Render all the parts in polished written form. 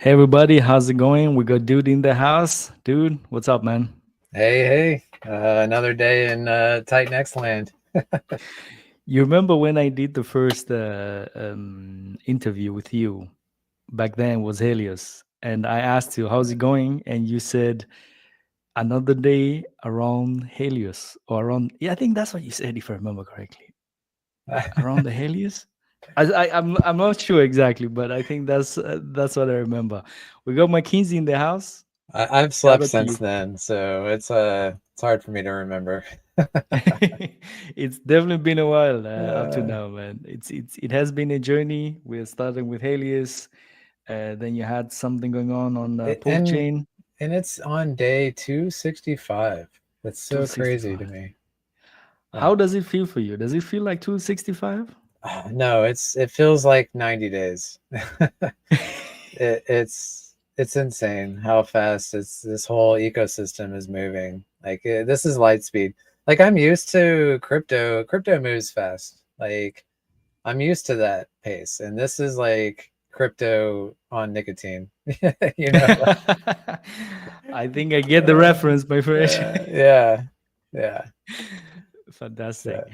Hey everybody, how's it going? We got Dude in the house. Dude, what's up, man? Hey, another day in Tight Next land. You remember when I did the first interview with you? Back then was Helios, and I asked you, "How's it going?" And you said, "Another day around Helios, or around." Yeah, I think that's what you said, if I remember correctly. Around the Helios. I'm not sure exactly, but I think that's what I remember. We got McKinsey in the house. I've Shout slept out to since you. then, so it's hard for me to remember. It's definitely been a while up to uh, now, man. It has been a journey. We're starting with Helios, then you had something going on it, Pulp and Chain and it's on day 265. That's so crazy to 265. me. How Wow. does it feel for you? Does it feel like 265? No, it feels like 90 days. It's insane how fast this whole ecosystem is moving. This is light speed. Like I'm used to crypto. Crypto moves fast. Like I'm used to that pace, and this is like crypto on nicotine. you know, I think I get the reference, my friend. yeah, yeah. So, Fantastic.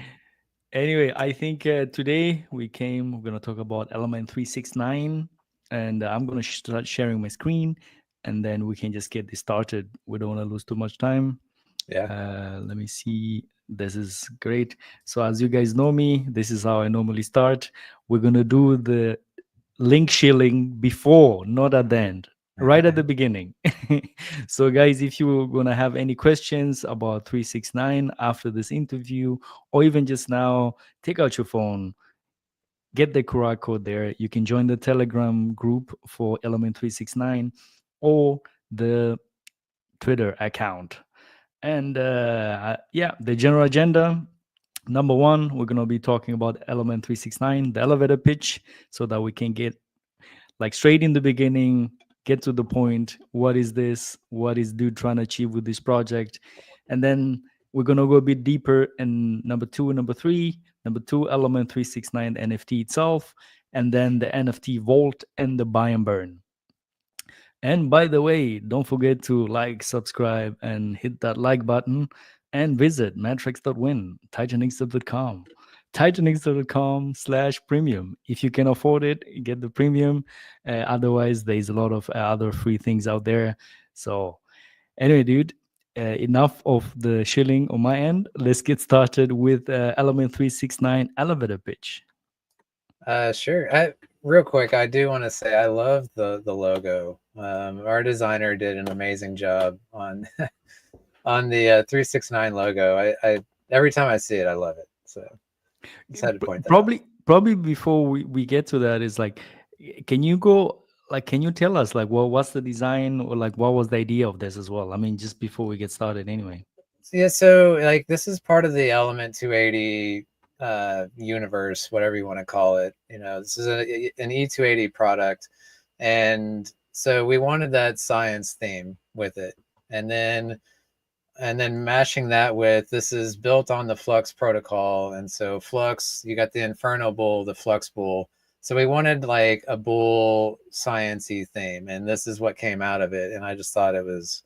Anyway, I think today we're going to talk about Element 369, and I'm going to start sharing my screen, and then we can just get this started. We don't want to lose too much time. yeah. Let me see. This is great. So, as you guys know me, this is how I normally start. We're going to do the link shilling before, not at the end, right at the beginning. So, guys, if you're gonna have any questions about 369 after this interview, or even just now, take out your phone, get the QR code there. You can join the Telegram group for Element 369 or the Twitter account. And yeah, the general agenda. Number one, we're gonna be talking about Element 369, the elevator pitch, so that we can get like straight in the beginning, get to the point. What is this? What is dude trying to achieve with this project? And then we're gonna go a bit deeper in number two and number three. Number two, element 369 NFT itself, and then the NFT vault and the buy and burn. And by the way, don't forget to like, subscribe, and hit that like button. And visit matrix.win, titanxw.com, titanxw.com/premium. If you can afford it, get the premium. Otherwise, there's a lot of other free things out there. So, anyway, dude, enough of the shilling on my end. Let's get started with Element 369 elevator pitch. Sure. Real quick, I do want to say I love the logo. Our designer did an amazing job on on the 369 logo. I every time I see it, I love it. So just had to point that out. Probably before we get to that is like, can you go like can you tell us like what's the design, or like what was the idea of this as well? I mean, just before we get started anyway. Yeah, so like this is part of the Element 280 universe, whatever you want to call it. This is an E280 product, and so we wanted that science theme with it, and then mashing that with this is built on the Flux protocol, and so Flux, you got the Inferno Bull, the Flux Bull. So we wanted like a bull sciency theme, and this is what came out of it. And I just thought it was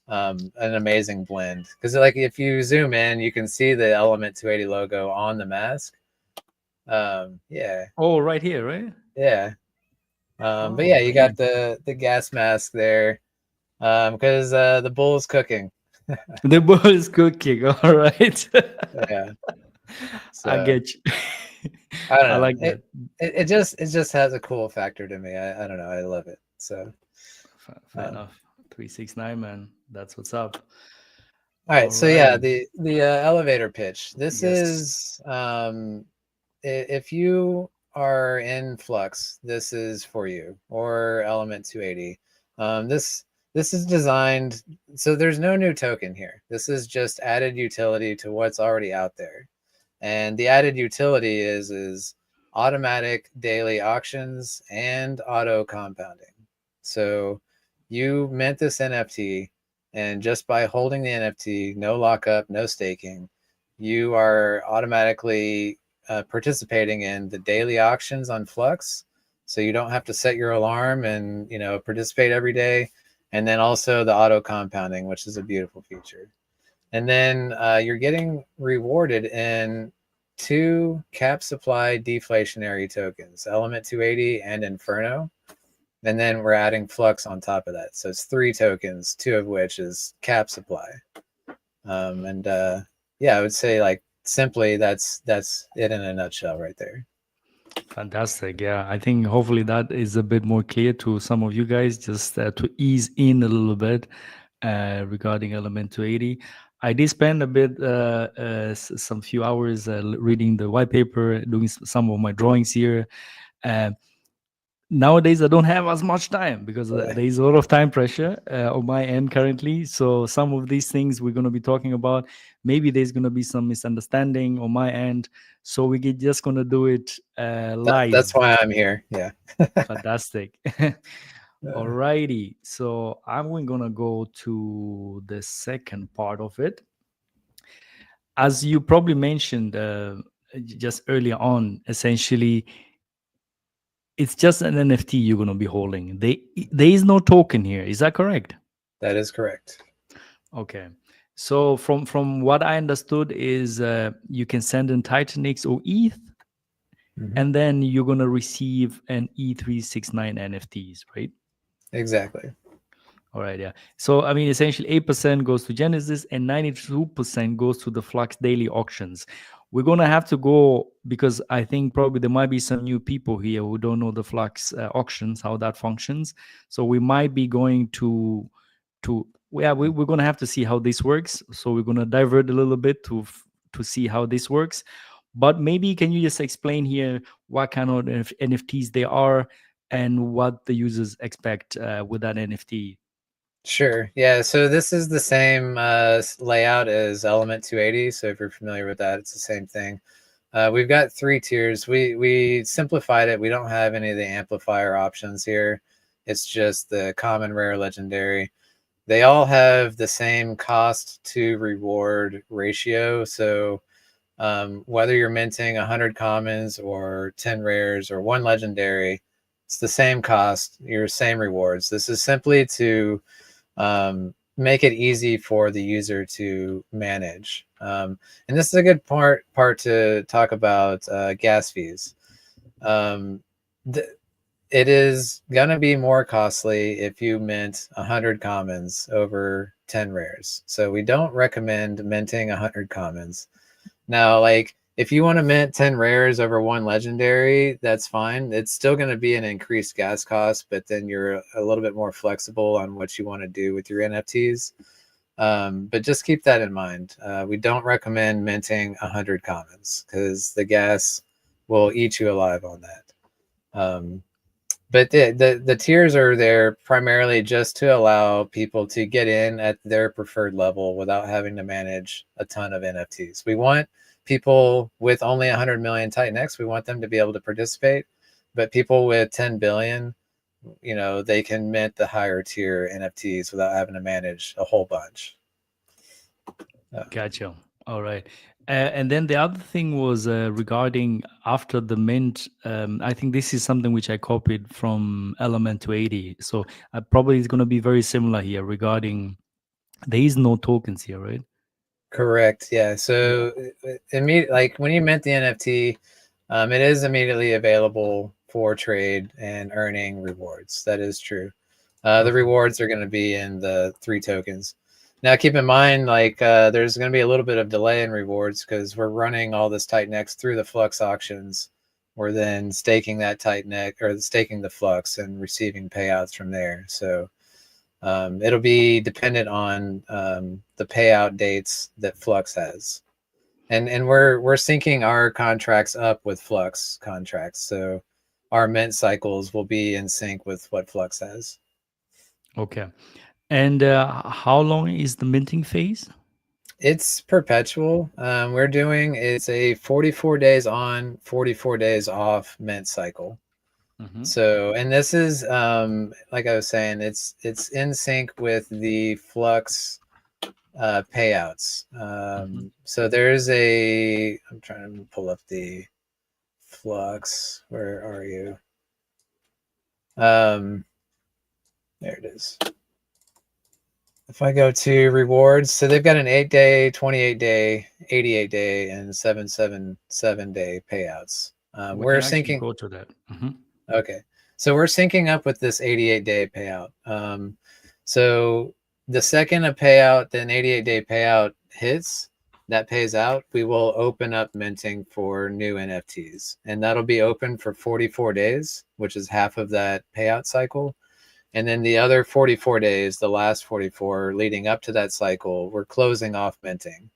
an amazing blend because like if you zoom in, you can see the Element 280 logo on the mask. Yeah, Oh, right here, right? yeah. But Oh, yeah, you got brilliant. the gas mask there because the bull's cooking. The ball is cooking. All right. Yeah, I so get you. I don't I know. like that. It just has a cool factor to me. I don't know. I love it. So Fair um, enough. 369, man. That's what's up. all right. All So yeah, right. the elevator pitch. This Yes. is if you are in Flux, this is for you, or Element 280. This is designed so there's no new token here. This is just added utility to what's already out there. And the added utility is automatic daily auctions and auto compounding. So you mint this NFT, and just by holding the NFT, no lockup, no staking, you are automatically participating in the daily auctions on Flux. so you don't have to set your alarm and participate every day. And then also the auto compounding, which is a beautiful feature. And then you're getting rewarded in 2 cap supply deflationary tokens, Element 280 and Inferno. And then we're adding Flux on top of that. So it's 3 tokens, 2 of which is cap supply. And yeah, I would say, like, simply that's it in a nutshell right there. Fantastic. Yeah, I think hopefully that is a bit more clear to some of you guys, just to ease in a little bit regarding Element 280. I did spend a bit, some few hours reading the white paper, doing some of my drawings here. Uh, Nowadays, I don't have as much time because Yeah. there is a lot of time pressure on my end currently. So some of these things we're going to be talking about, maybe there's going to be some misunderstanding on my end. So we're just going to do it That's live. why I'm here. Yeah. Fantastic. Alrighty. So I'm going to go to the second part of it. As you probably mentioned just earlier on, essentially, it's just an NFT you're going to be holding. There is no token here. Is that correct? That is correct. Okay. So from what I understood is you can send in Titanix or ETH, Mhm. and then you're going to receive an E369 NFTs, right? Exactly. All right, yeah. So I mean, essentially, 8% goes to Genesis, and 92% goes to the Flux daily auctions. We're gonna have to go because I think probably there might be some new people here who don't know the Flux auctions, how that functions. So we might be going to yeah, we're gonna have to see how this works. So we're gonna divert a little bit to see how this works. But maybe can you just explain here what kind of NFTs they are and what the users expect with that NFT? Sure. Yeah. So this is the same layout as Element 280. So if you're familiar with that, it's the same thing. We've got 3 tiers. We simplified it. We don't have any of the amplifier options here. It's just the common, rare, legendary. They all have the same cost to reward ratio. So whether you're minting 100 commons or 10 rares or 1 legendary, it's the same cost, your same rewards. This is simply to make it easy for the user to manage. And this is a good part to talk about gas fees. Um, it is gonna be more costly if you mint 100 commons over 10 rares. So we don't recommend minting 100 commons. Now, like, if you want to mint 10 rares over 1 legendary, that's fine. It's still going to be an increased gas cost, but then you're a little bit more flexible on what you want to do with your NFTs. But just keep that in mind. We don't recommend minting 100 commons because the gas will eat you alive on that. But the tiers are there primarily just to allow people to get in at their preferred level without having to manage a ton of NFTs. We want people with only 100 million Titanx, we want them to be able to participate, but people with 10 billion, they can mint the higher tier NFTs without having to manage a whole bunch. Gotcha. All right. And then the other thing was regarding after the mint. I think this is something which I copied from Element 280. So probably it's going to be very similar here regarding there is no tokens here, right? Correct. Yeah. Yeah. So like when you mint the NFT, it is immediately available for trade and earning rewards. That is true. The Okay. rewards are going to be in the 3 tokens. Now, keep in mind, like, there's going to be a little bit of delay in rewards because we're running all this Titanx through the Flux auctions. We're then staking that Titanx or staking the Flux and receiving payouts from there. So it'll be dependent on the payout dates that Flux has, and we're syncing our contracts up with Flux contracts, so our mint cycles will be in sync with what Flux has. Okay. And how long is the minting phase? It's perpetual. We're doing it's a 44 days on, 44 days off mint cycle. Hmm. So, and this is like I was saying, it's in sync with the Flux payouts. Hmm. So I'm trying to pull up the Flux. Where are you? Um, there it is. If I go to rewards, so they've got an 8-day, 28-day, 88-day, and 777-day payouts. We We're can actually syncing. go to that. Okay, so we're syncing up with this 88-day payout. So the second a payout, then 88-day payout hits, that pays out, we will open up minting for new NFTs, and that'll be open for 44 days, which is half of that payout cycle. And then the other 44 days, the last 44 leading up to that cycle, we're closing off minting.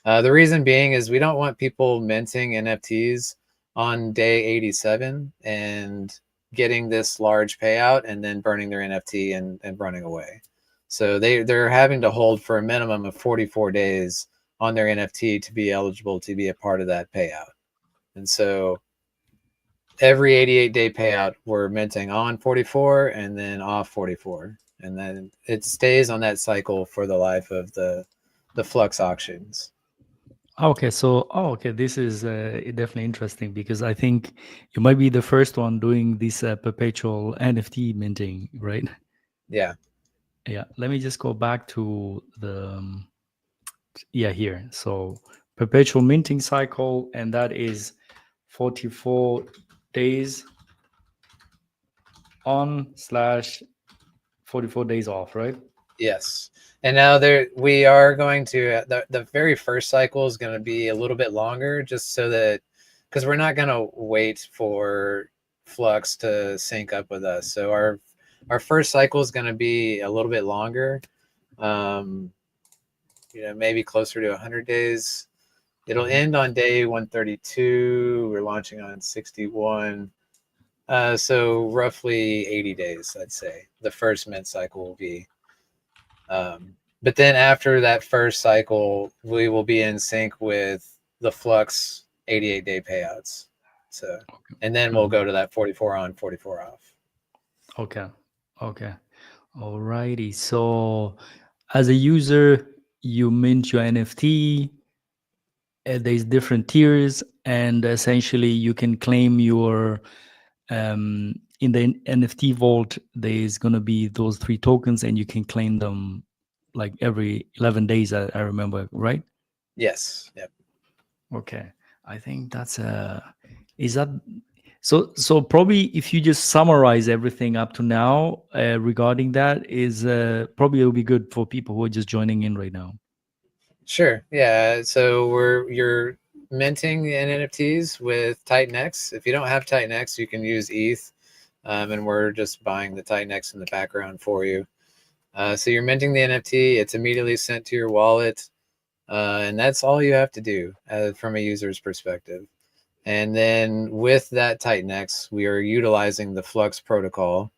The reason being is we don't want people minting NFTs on day 87 and getting this large payout and then burning their NFT and running away. So they're having to hold for a minimum of 44 days on their NFT to be eligible to be a part of that payout. And so every 88-day payout, we're minting on 44 and then off 44. And then it stays on that cycle for the life of the Flux auctions. Okay, so okay, this is definitely interesting because I think you might be the first one doing this perpetual NFT minting, right? Yeah. Yeah, let me just go back to the yeah here. So perpetual minting cycle, and that is 44 days on slash 44 days off, right? Yes. And now there we are going to the very first cycle is going to be a little bit longer just so that because we're not going to wait for Flux to sync up with us. So our first cycle is going to be a little bit longer. Um, maybe closer to 100 days. It'll end on day 132. We're launching on 61. So roughly 80 days, I'd say. The first mint cycle will be. But then after that first cycle, we will be in sync with the Flux 88-day payouts. So, and then we'll go to that 44 on, 44 off. Okay. Okay. Alrighty. So as a user, you mint your NFT. There's different tiers, and essentially you can claim your in the NFT vault. There's gonna be those 3 tokens, and you can claim them like every 11 days. I remember, right? Yes. Yep. Okay. I think that's is that so? So probably if you just summarize everything up to now regarding that, is probably it'll be good for people who are just joining in right now. Sure. Yeah. So you're minting the NFTs with Titan-X. If you don't have Titan-X, you can use ETH, and we're just buying the Titan-X in the background for you. So you're minting the NFT. It's immediately sent to your wallet, and that's all you have to do from a user's perspective. And then with that Titan-X, we are utilizing the Flux protocol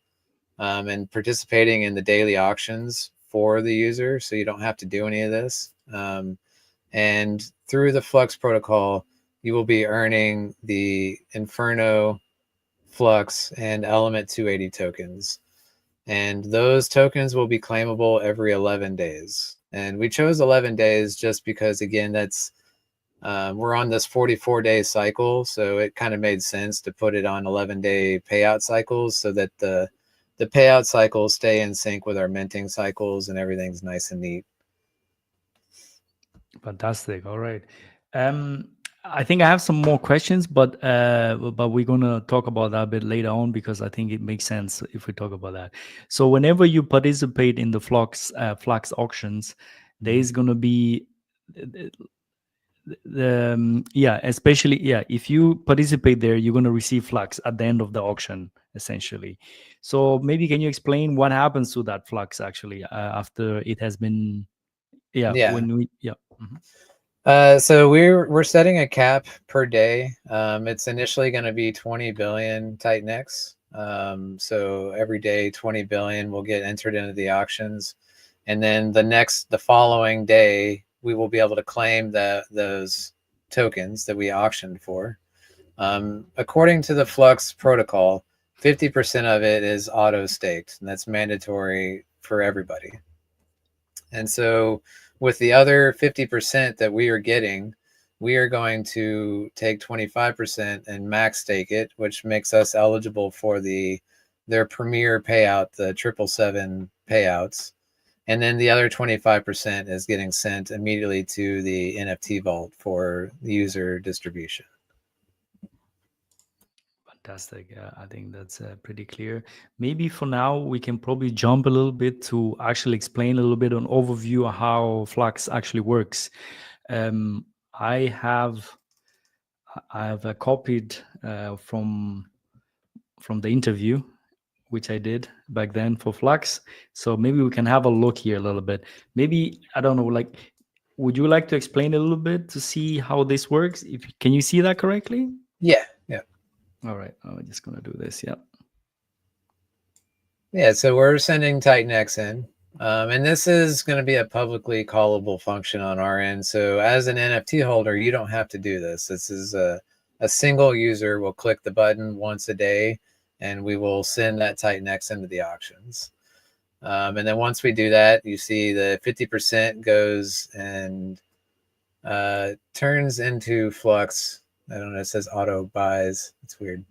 and participating in the daily auctions for the user, so you don't have to do any of this. And through the Flux protocol, you will be earning the Inferno, Flux, and Element 280 tokens. And those tokens will be claimable every 11 days. And we chose 11 days just because, again, that's we're on this 44-day cycle, so it kind of made sense to put it on 11-day payout cycles so that the payout cycles stay in sync with our minting cycles and everything's nice and neat. Fantastic. All right. I think I have some more questions, but we're gonna talk about that a bit later on because I think it makes sense if we talk about that. So whenever you participate in the Flux auctions, there is gonna be especially if you participate there, you're gonna receive Flux at the end of the auction, essentially. So maybe can you explain what happens to that Flux actually after it has been Yeah. when we So we're setting a cap per day. It's initially going to be 20 billion Titan-X. So every day 20 billion will get entered into the auctions, and then the following day we will be able to claim those tokens that we auctioned for. According to the Flux protocol, 50% of it is auto staked, and that's mandatory for everybody. And so with the other 50% that we are getting, we are going to take 25% and max stake it, which makes us eligible for the their premier payout, the 777 payouts, and then the other 25% is getting sent immediately to the NFT vault for user distribution. Fantastic. Yeah, I think that's pretty clear. Maybe for now we can probably jump a little bit to actually explain a little bit on overview of how Flux actually works. Um, I have copied from the interview which I did back then for Flux. So maybe we can have a look here a little bit. Maybe I don't know, like, would you like to explain a little bit to see how this works? If can you see that correctly? Yeah, yeah. All right, I'm just gonna do this. Yeah. Yeah, so we're sending Titan X in. And this is going to be a publicly callable function on our end. So as an NFT holder, you don't have to do this. This is a single user will click the button once a day, and we will send that Titan X into the auctions. And then once we do that, you see the 50% goes and turns into Flux. I don't know, it says auto buys. It's weird.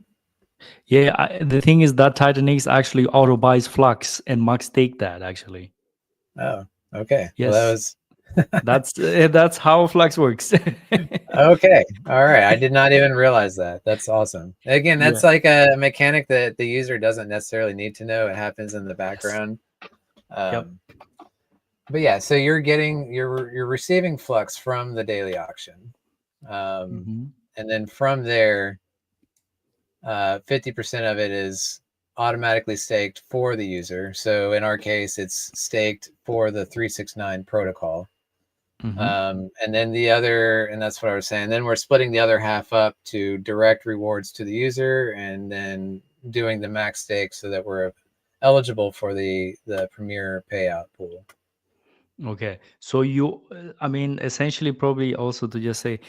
Yeah, the thing is that Titan X actually auto buys Flux and Max take that actually. Oh, okay. Well, that Yes, was that's how Flux works. okay. All right. I did not even realize that. That's awesome. Again, Yeah. that's like a mechanic that the user doesn't necessarily need to know. It happens in the Yes. background. Yep. But yeah, so you're receiving Flux from the daily auction. Mhm. And then from there, 50% of it is automatically staked for the user. So in our case, it's staked for the 369 protocol. Mhm. And then the other, and that's what I was saying, then we're splitting the other half up to direct rewards to the user and then doing the max stake so that we're eligible for the premier payout pool. Okay. So you, I mean, essentially, probably also to just say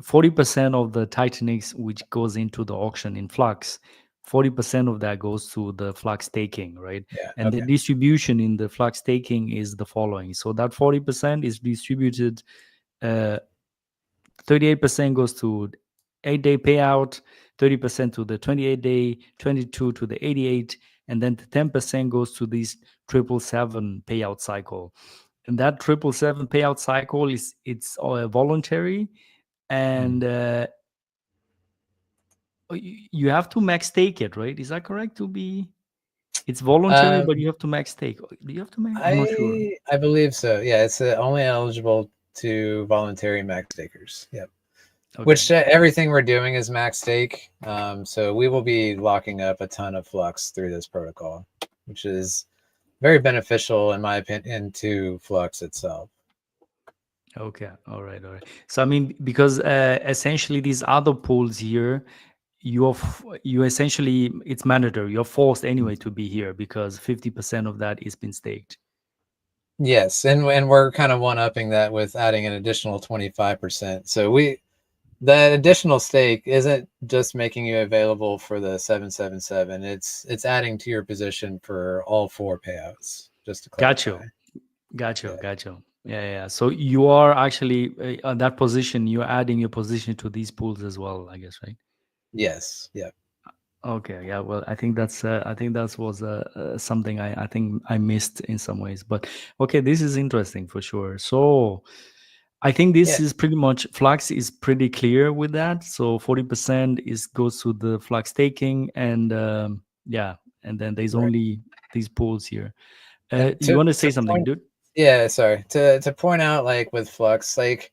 40% of the Titan X which goes into the auction in Flux, 40% of that goes to the Flux staking, right? Yeah. And the Okay. distribution in the Flux staking is the following. So that 40% is distributed. 38% goes to 8-day payout, 30% to the 28-day, 22 to the 88, and then 10% goes to this 777 payout cycle. And that 777 payout cycle is it's voluntary, and you have to max stake it, right? Is that correct? To be, it's voluntary, but Um, you have to max stake. Do you have to max? I'm not sure. I believe so. Yeah, it's only eligible to voluntary max stakers. Yep. Okay. Which everything we're doing is max stake. So we will be locking up a ton of Flux through this protocol, which is very beneficial in my opinion to Flux itself. Okay. All right. All right. So I mean, because essentially these other pools here, you essentially it's mandatory. You're forced anyway to be here because 50% of that is been staked. Yes, and we're kind of one upping that with adding an additional 25%. So that additional stake isn't just making you available for the 777. It's adding to your position for all four payouts. Just to Got clarify. you. Got you. Yeah. Got you. Yeah. Yeah. So you are actually on that position. You're adding your position to these pools as well, I guess, right? Yes. Yeah. Okay, yeah. Well, I think that was something I think I missed in some ways, but okay, this is interesting for sure. So I think Yeah. this is pretty much Flux is pretty clear with that. So 40% is goes to the Flux staking, and yeah, and then there's Right. only these pools here. And You want to say to something, point, dude? yeah, sorry. To point out, like with Flux, like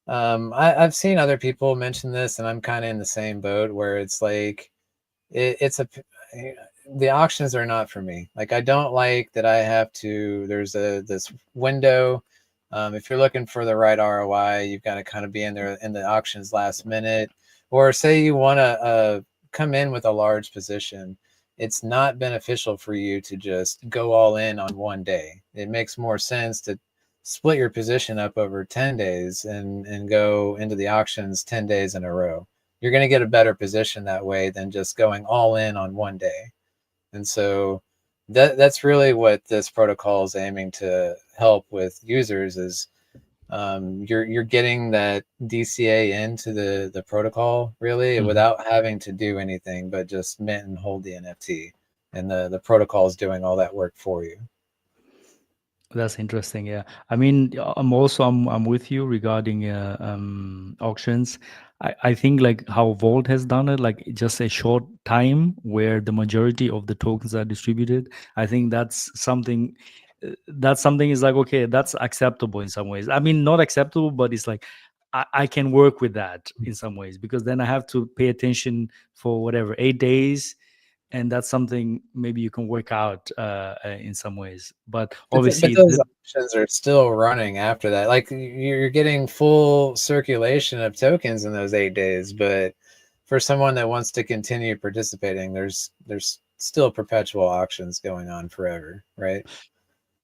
I've seen other people mention this, and I'm kind of in the same boat where it's like it's the auctions are not for me. Like I don't like that I have to. There's this window. If you're looking for the right ROI, you've got to kind of be in there in the auctions last minute, or say you want to come in with a large position. It's not beneficial for you to just go all in on one day. It makes more sense to split your position up over 10 days and go into the auctions 10 days in a row. You're going to get a better position that way than just going all in on one day. And so that's really what this protocol is aiming to help with users is you're getting that DCA into the protocol really Mhm. without having to do anything but just mint and hold the NFT. and the protocol is doing all that work for you. That's interesting. Yeah, I mean, I'm with you regarding auctions. I think like how Vault has done it, like just a short time where the majority of the tokens are distributed. I think that's something. That's something is like okay, that's acceptable in some ways. I mean, not acceptable, but it's like I can work with that in some ways because then I have to pay attention for whatever 8 days, and that's something maybe you can work out in some ways. But But obviously, those options are still running after that. Like you're getting full circulation of tokens in those 8 days, but for someone that wants to continue participating, there's still perpetual auctions going on forever, right?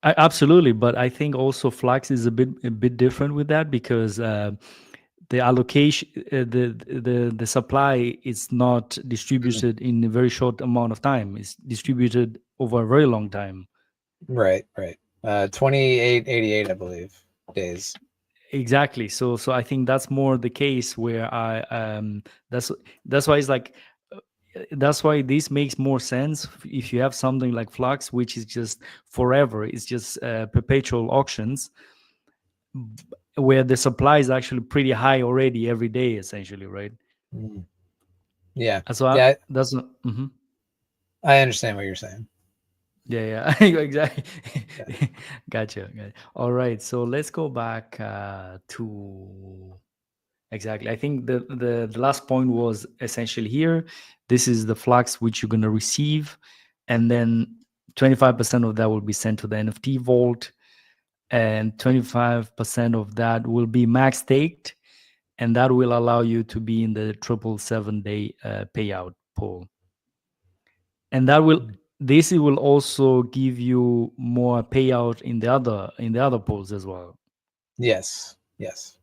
absolutely. But I think also Flux is a bit different with that because the allocation, the supply is not Mhm. distributed in a very short amount of time. It's distributed over a very long time. Right, right. 2888, I believe, days. Exactly. So I think that's more the case where that's why it's like that's why this makes more sense if you have something like Flux, which is just forever. It's just perpetual auctions where the supply is actually pretty high already every day, essentially, right? Mhm. Yeah, So yeah, that's mhm. I understand what you're saying. Yeah, yeah, exactly. Yeah. Gotcha. All right, so let's go back to exactly. I think the last point was essentially here. This is the flux which you're gonna receive, and then 25% of that will be sent to the NFT vault, and 25% of that will be max staked, and that will allow you to be in the 777 day payout pool, and that will this will also give you more payout in the other pools as well. Yes, yes.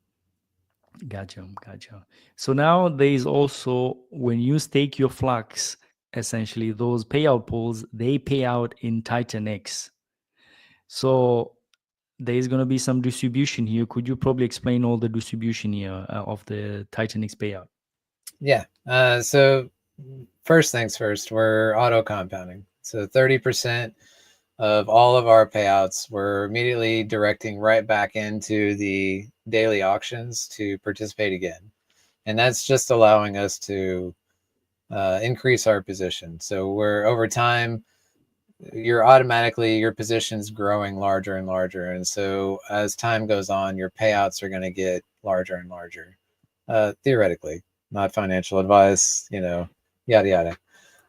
Gotcha. So now there is also when you stake your flux, essentially those payout pools they pay out in Titan X. So there is going to be some distribution here. Could you probably explain all the distribution here of the Titan X payout? Yeah. So first things first, we're auto compounding. So 30% of all of our payouts we're immediately directing right back into the daily auctions to participate again. And that's just allowing us to increase our position. So we're over time, your position's growing larger and larger. And so as time goes on, your payouts are going to get larger and larger. Theoretically, not financial advice, yada yada.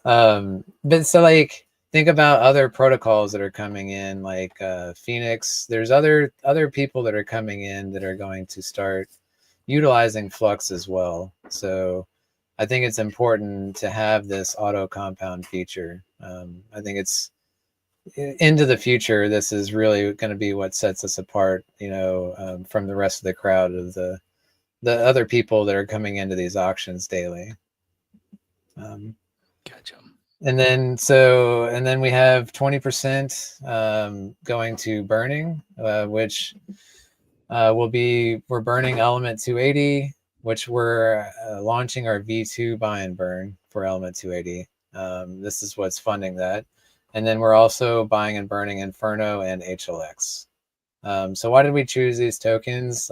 But so like think about other protocols that are coming in, like Phoenix. There's other people that are coming in that are going to start utilizing Flux as well. So I think it's important to have this auto compound feature. I think it's into the future. This is really going to be what sets us apart, from the rest of the crowd of the other people that are coming into these auctions daily. Gotcha. And then we have 20% going to burning, which we're burning element 280, which we're launching our V2 buy and burn for element 280. This is what's funding that. And then we're also buying and burning Inferno and HLX. So why did we choose these tokens?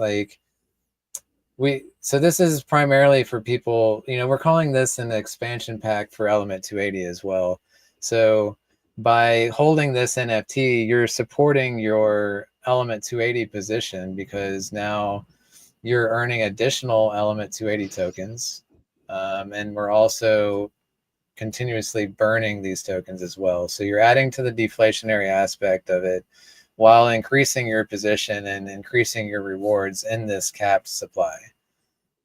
So this is primarily for people, we're calling this an expansion pack for element 280 as well. So by holding this NFT, you're supporting your element 280 position because now you're earning additional element 280 tokens. And we're also continuously burning these tokens as well. So you're adding to the deflationary aspect of it while increasing your position and increasing your rewards in this capped supply.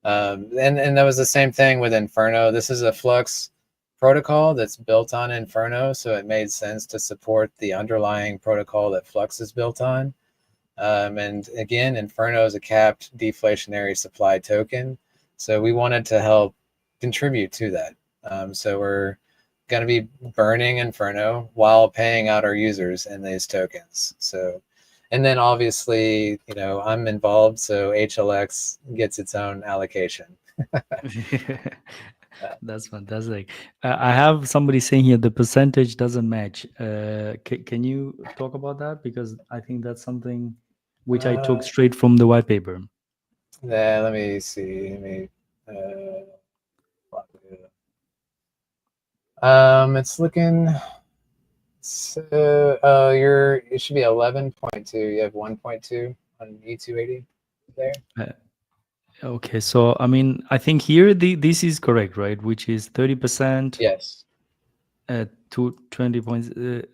And that was the same thing with Inferno. This is a Flux protocol that's built on Inferno, so it made sense to support the underlying protocol that Flux is built on. And again, Inferno is a capped deflationary supply token, so we wanted to help contribute to that. So we're going to be burning Inferno while paying out our users in these tokens. So, and then obviously, I'm involved, so HLX gets its own allocation. That's fantastic. I have somebody saying here the percentage doesn't match. Can you talk about that? Because I think that's something which I took Uh, straight from the white paper. yeah, let me see. Let me. It's looking. So, it should be 11.2. You have 1.2 on E280 there. Uh, okay, so I mean, I think here this is correct, right? Which is 30% Yes. to 20 points.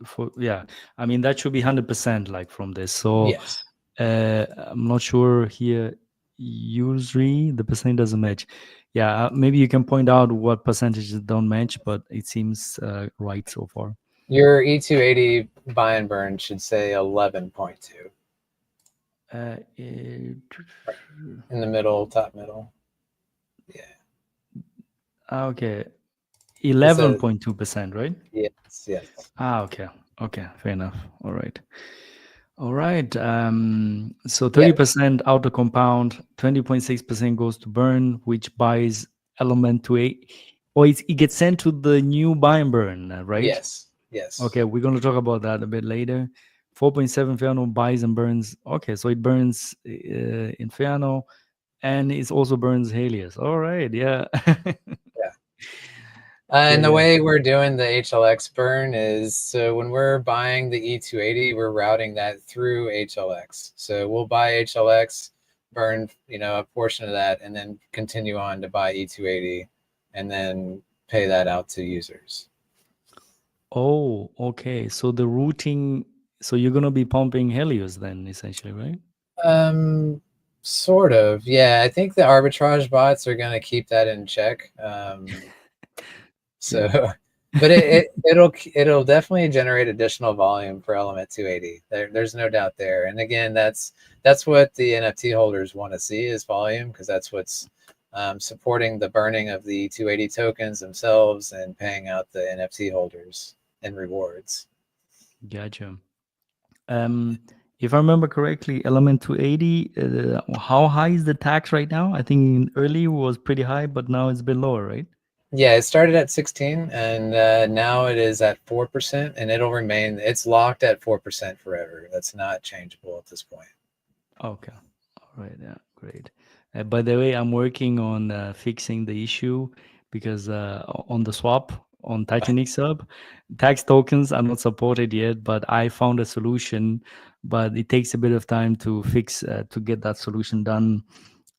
For yeah, I mean that should be 100% like from this. So Yes. I'm not sure here. Usually the percent doesn't match. Yeah, maybe you can point out what percentages don't match, but it seems right so far. Your E280 buy and burn should say 11.2 in the middle, top middle. Yeah. Okay, It says 11.2%, right? yes, yes, Okay. Okay, fair enough. All right. All right. So yeah, 30% outer compound, 20.6% goes to burn, which buys element to a, or it gets sent to the new buy and burn, right? yes, yes, Okay, we're going to talk about that a bit later. 4.7 Inferno buys and burns. Okay, so it burns Inferno and it also burns Helios. All right, yeah. yeah. Yeah, And the yeah. way we're doing the HLX burn is so when we're buying the E280, we're routing that through HLX. So we'll buy HLX, burn, a portion of that, and then continue on to buy E280, and then pay that out to users. Oh, okay. So the routing, so you're going to be pumping Helios then, essentially, right? Um, Sort of. Yeah, I think the arbitrage bots are going to keep that in check. So, Yeah. but it'll definitely generate additional volume for Element 280. There's no doubt there. And again, that's what the NFT holders want to see is volume because that's what's supporting the burning of the 280 tokens themselves and paying out the NFT holders in rewards. Gotcha. Um, if I remember correctly, Element 280, how high is the tax right now? I think early was pretty high, but now it's a bit lower, right? Yeah, it started at 16 and now it is at 4% and it's locked at 4% forever. That's not changeable at this point. Okay. All right. Yeah. Great. By the way, I'm working on fixing the issue because on the swap on Titanic sub, tax tokens are not supported yet, but I found a solution. But it takes a bit of time to fix to get that solution done.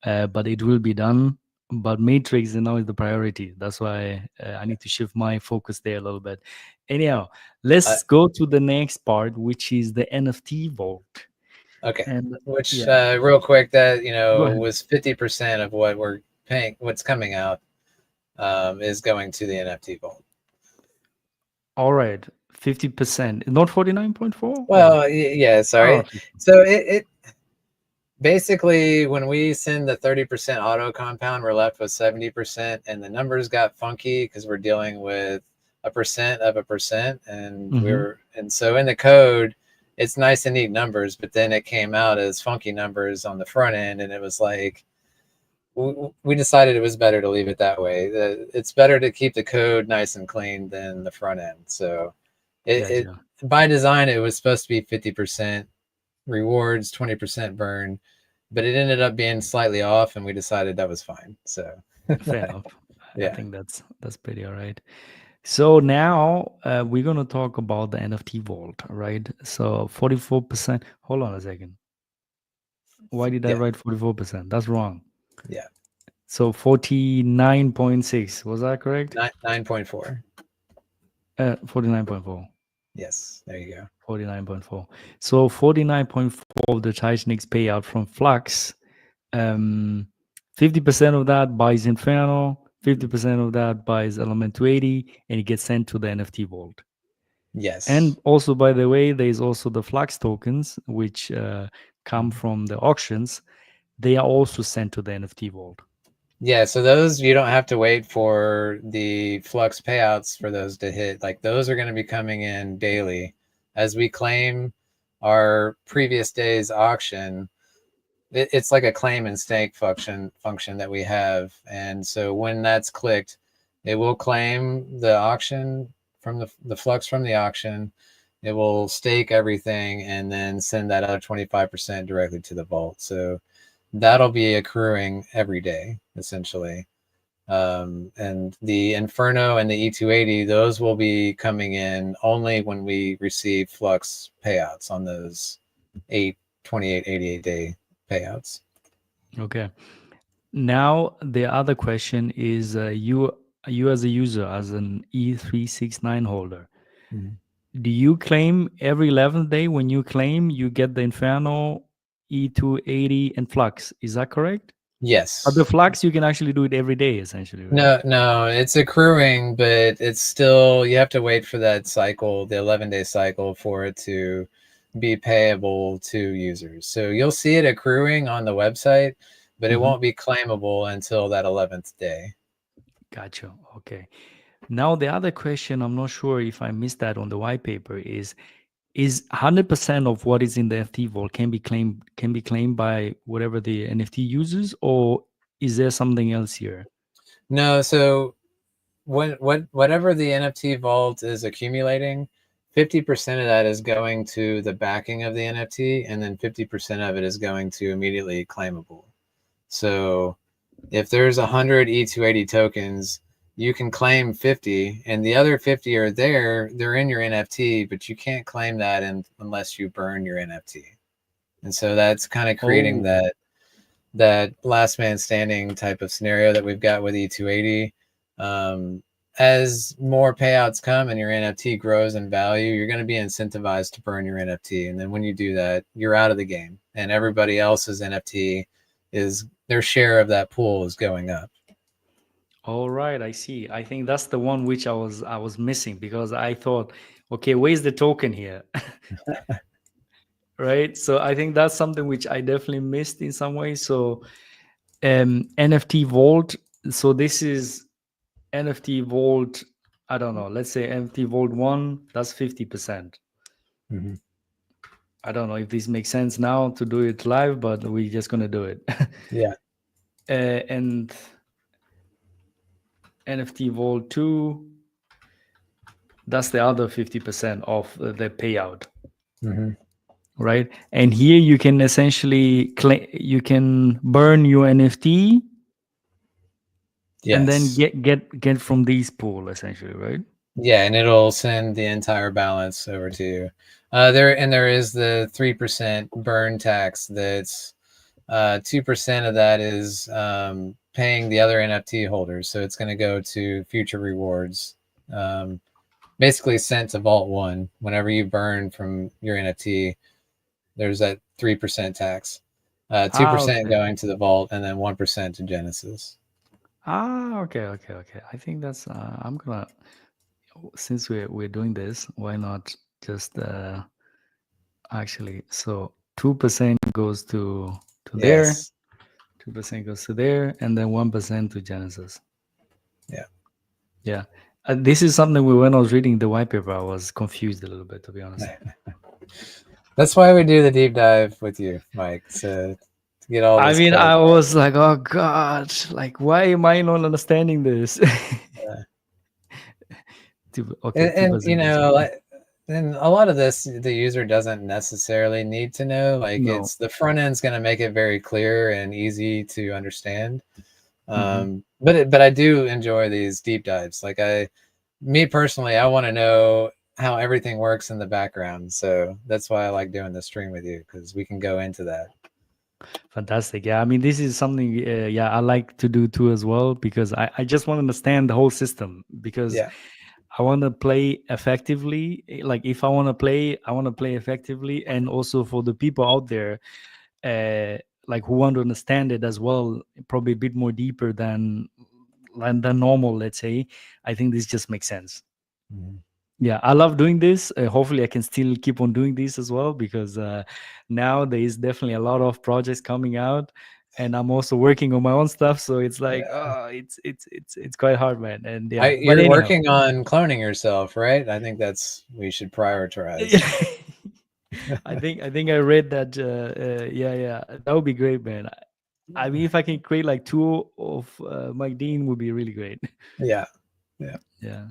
But it will be done. But Matrix now is the priority. That's why I need to shift my focus there a little bit. Anyhow, Uh, let's go to the next part, which is the NFT vault. okay. And Which, yeah, real quick, that, go ahead. was 50% of what we're paying, what's coming out is going to the NFT vault. All right, 50%, not 49.4 or Well, yeah, oh, sorry. okay. So it basically, when we send the 30% auto compound, we're left with 70%, and the numbers got funky because we're dealing with a percent of a percent, and Mm-hmm. so in the code, it's nice and neat numbers, but then it came out as funky numbers on the front end, and it was like we decided it was better to leave it that way. It's better to keep the code nice and clean than the front end. So it Gotcha. by design it was supposed to be 50% rewards, 20% burn, but it ended up being slightly off, and we decided that was fine. So Fair enough. I yeah, think that's pretty all right. So now we're gonna talk about the NFT vault, right? So 44%. Hold on a second. Why did I yeah, write 44%? That's wrong. yeah. So 49.6. Was that correct? 9.4. 49.4. Yes, there you go. 49.4. So 49.4 of the Titanic's payout from Flux. 50% of that buys Inferno, 50% of that buys Element 280, and it gets sent to the NFT vault. Yes. And also, by the way, there's also the Flux tokens, which come Mhm. from the auctions. They are also sent to the NFT vault. Yeah, so those you don't have to wait for the Flux payouts for those to hit. Like those are going to be coming in daily as we claim our previous day's auction. It's like a claim and stake function that we have, and so when that's clicked, It will claim the auction from the flux from the auction. It will stake everything and then send that other 25% directly to the vault. So that'll be accruing every day, essentially. And the Inferno and the E280, those will be coming in only when we receive flux payouts on those 88 day payouts. Okay. Now the other question is, you as a user, as an E369 holder, Mhm. do you claim every 11th day? When you claim, you get the Inferno, E280, and Flux. Is that correct? But the Yes. Flux, you can actually do it every day, essentially, right? No, it's accruing, but it's still, you have to wait for that cycle, the 11-day cycle, for it to be payable to users. So you'll see it accruing on the website, but it Mhm. won't be claimable until that 11th day. Gotcha. Okay. Now the other question, I'm not sure if I missed that on the white paper, is 100% of what is in the NFT vault can be claimed by whatever the NFT uses, or is there something else here? No, so whatever the NFT vault is accumulating, 50% of that is going to the backing of the NFT, and then 50% of it is going to immediately claimable. So if there's 100 E280 tokens, you can claim 50, and the other 50 are there. They're in your NFT, but you can't claim that unless you burn your NFT. And so that's kind of creating Oh, that last man standing type of scenario that we've got with E280. As more payouts come and your NFT grows in value, you're going to be incentivized to burn your NFT. And then when you do that, you're out of the game, and everybody else's NFT is, their share of that pool is going up. all right, I see. I think that's the one which I was missing, because I thought, okay, where's the token here? Right? So I think that's something which I definitely missed in some way. So NFT Vault. So this is NFT Vault. I don't know. Let's say NFT Vault 1, that's 50%. Mhm. I don't know if this makes sense now to do it live, but we're just gonna do it. Yeah. And NFT Vault 2, that's the other 50% of the payout, Hmm. right? And here you can essentially you can burn your NFT and then Yes. get from these pool, essentially, right? Yeah, and it'll send the entire balance over to you. There is the 3% burn tax. That's 2% of that is paying the other NFT holders. So it's going to go to future rewards. Basically sent to Vault One. Whenever you burn from your NFT, there's that 3% tax. 2% Okay. going to the vault, and then 1% to Genesis. Okay. I think that's I'm gonna, since we're doing this, why not just actually, so 2% goes to there, Yes. 2% goes to there, and then 1% to Genesis. Yeah. Yeah. This is something, when I was reading the white paper, I was confused a little bit, to be honest. That's why we do the deep dive with you, Mike, to get all I this mean, I clarified. was like, oh God, like, why am I not understanding this? Yeah. Okay, And 2% goes. and a lot of this the user doesn't necessarily need to know. Like, No. it's the front end's going to make it very clear and easy to understand. Hmm. But I do enjoy these deep dives. Like, me personally, I want to know how everything works in the background. So that's why I like doing the stream with you, because we can go into that. Fantastic. Yeah, I mean, this is something, yeah, I like to do too as well, because I just want to understand the whole system, because Yeah. I want to play effectively. Like, if I want to play, I want to play effectively. And also for the people out there, like, who want to understand it as well, probably a bit more deeper than normal, let's say. I think this just makes sense. Mhm. Yeah, I love doing this. Hopefully I can still keep on doing this as well, because now there is definitely a lot of projects coming out, and I'm also working on my own stuff, so it's like, Yeah. oh, it's quite hard, man. And yeah, but You're anyhow. working on cloning yourself, right? I think that's, we should prioritize. Yeah. I think I read that. Yeah, that would be great, man. I mean, if I can create like two of Mike Dean, would be really great. Yeah. Yeah. Yeah.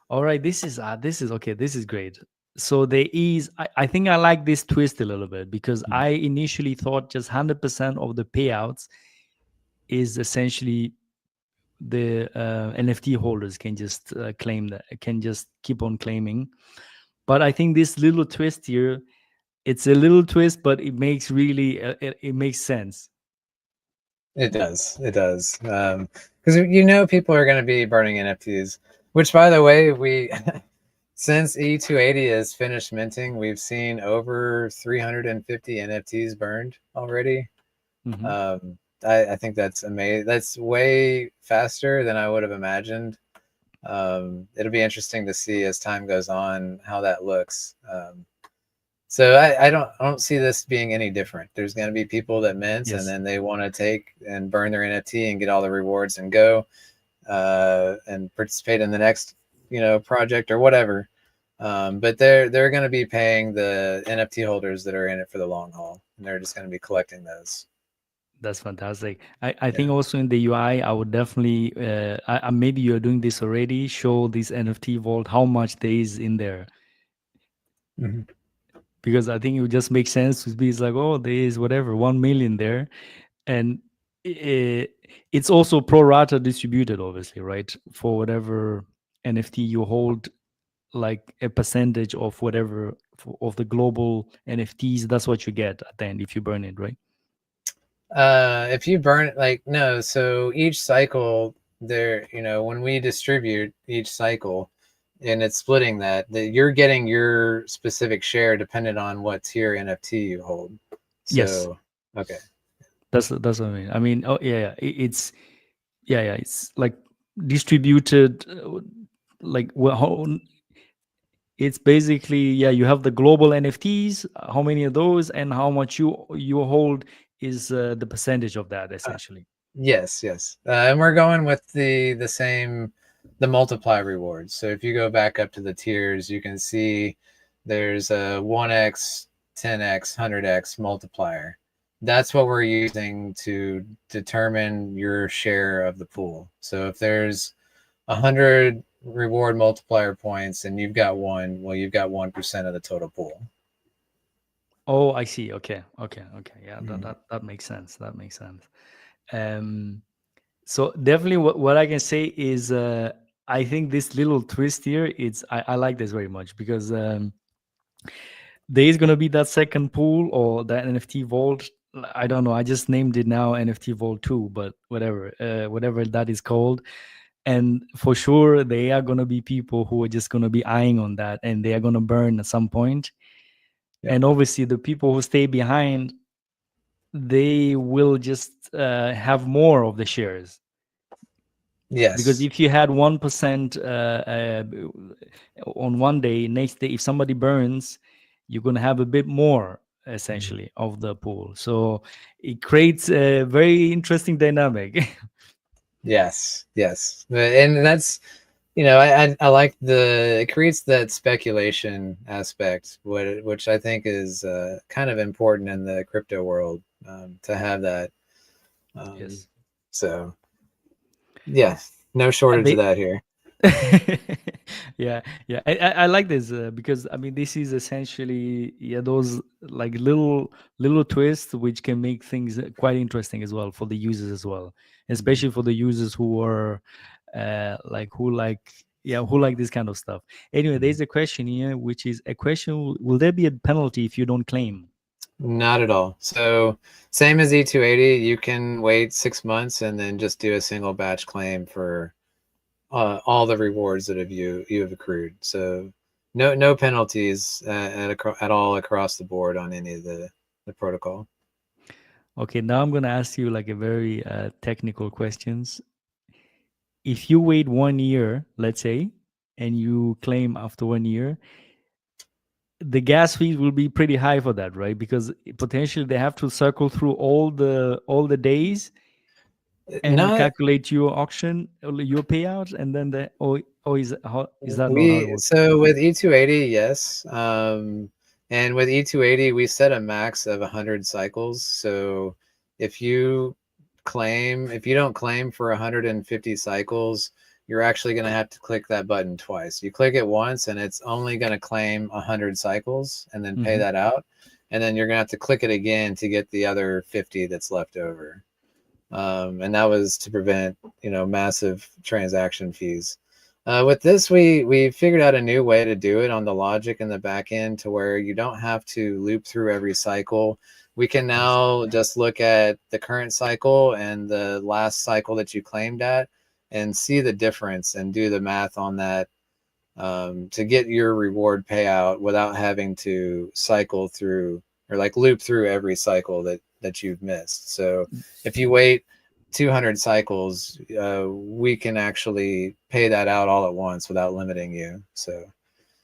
All right. This is okay. This is great. So there is. I think I like this twist a little bit because I initially thought just 100% of the payouts is essentially the NFT holders can just claim that, can just keep on claiming. But I think this little twist here, it's a little twist, but it makes really it makes sense. It does. It does. Because people are going to be burning NFTs. Which, by the way, we since E280 is finished minting, we've seen over 350 NFTs burned already. Hmm. I think that's amazing. That's way faster than I would have imagined. It'll be interesting to see as time goes on how that looks. So I don't see this being any different. There's going to be people that mint and Yes. then they want to take and burn their NFT and get all the rewards and go and participate in the next project or whatever. But they're going to be paying the NFT holders that are in it for the long haul, and they're just going to be collecting those. That's fantastic. I Yeah. think also in the UI, I would definitely, maybe you're doing this already, show this NFT vault, how much there is in there. Mhm. Because I think it would just make sense to be, it's like, oh, there is whatever, 1 million there. And i- it's also pro rata distributed, obviously, right? For whatever NFT you hold, like a percentage of whatever of the global NFTs, that's what you get at the end if you burn it, right? If you burn it, like no, so each cycle there, when we distribute each cycle and it's splitting that you're getting your specific share dependent on what tier NFT you hold. Yes. So, okay. That's what I mean. I mean, oh yeah, yeah. It's yeah, it's like distributed, like it's basically, yeah, you have the global NFTs, how many of those, and how much you hold is the percentage of that Uh, essentially. yes, yes. And we're going with the same the multiply rewards. So if you go back up to the tiers, you can see there's a 1x, 10x, 100x multiplier. That's what we're using to determine your share of the pool. So if there's 100 reward multiplier points and you've got one, well, you've got 1% of the total pool. Oh, I see. Okay, okay, okay. Yeah, that Mhm. that that makes sense. That makes sense. Um, so definitely, what I can say is, I think this little twist here, I like this very much because there is gonna be that second pool or that NFT vault. I don't know. I just named it now NFT Vault 2, but whatever that is called. And for sure, there are gonna be people who are just gonna be eyeing on that, and they are gonna burn at some point. Yep. And obviously, the people who stay behind, they will just have more of the shares, because Yes. if you had 1% on one day, next day if somebody burns, you're going to have a bit more Mhm. essentially of the pool. So it creates a very interesting dynamic. Yes. Yes. And that's I like it creates that speculation aspect, which I think is kind of important in the crypto world, to have that. Um, Yes. so yeah, no shortage of They that here. yeah, yeah, I like this because I mean this is essentially, yeah, those like little twists which can make things quite interesting as well for the users as well, Mhm. especially for the users who are like who like, yeah, who like this kind of stuff. Anyway, Mhm. there's a question here, which is a question: will there be a penalty if you don't claim? Not at all. So same as E280, you can wait 6 months and then just do a single batch claim for all the rewards that you have accrued. So no penalties at all across the board on any of the protocol. Okay, now I'm going to ask you like a very technical questions. If you wait 1 year, let's say, and you claim after 1 year, the gas fees will be pretty high for that, right? Because potentially they have to circle through all the days and Not calculate your auction, your payouts, and then is that not how it we works? so with E280, yes. And with E280, we set a max of 100 cycles. So if you don't claim for 150 cycles, you're actually going to have to click that button twice. You click it once and it's only going to claim 100 cycles and then pay Hmm. that out. And then you're going to have to click it again to get the other 50 that's left over. And that was to prevent, massive transaction fees. With this, we figured out a new way to do it on the logic in the back end to where you don't have to loop through every cycle. We can Yes. now just look at the current cycle and the last cycle that you claimed at and see the difference and do the math on that, to get your reward payout without having to cycle through or like loop through every cycle that you've missed. So if you wait 200 cycles, we can actually pay that out all at once without limiting you. So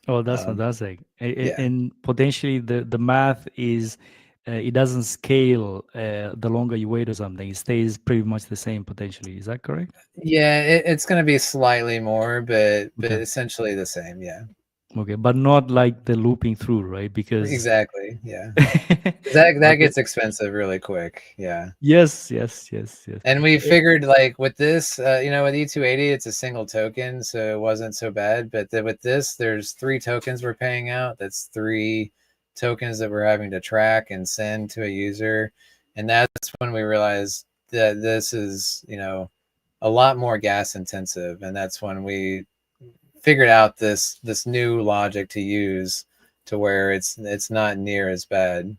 Oh, that's um, fantastic. yeah, And potentially the math is it doesn't scale the longer you wait or something. It stays pretty much the same potentially. Is that correct? yeah, it's going to be slightly more, but Okay. essentially the same. Yeah, Okay, but not like the looping through, right? Because exactly. Yeah, that okay. gets expensive really quick. Yeah. Yes, yes, yes, yes. And we Eh, figured like with this, with E280, it's a single token, so it wasn't so bad. But with this, there's three tokens we're paying out. That's three tokens that we're having to track and send to a user. And that's when we realized that this is, a lot more gas intensive. And that's when we figured out this new logic to use to where it's not near as bad.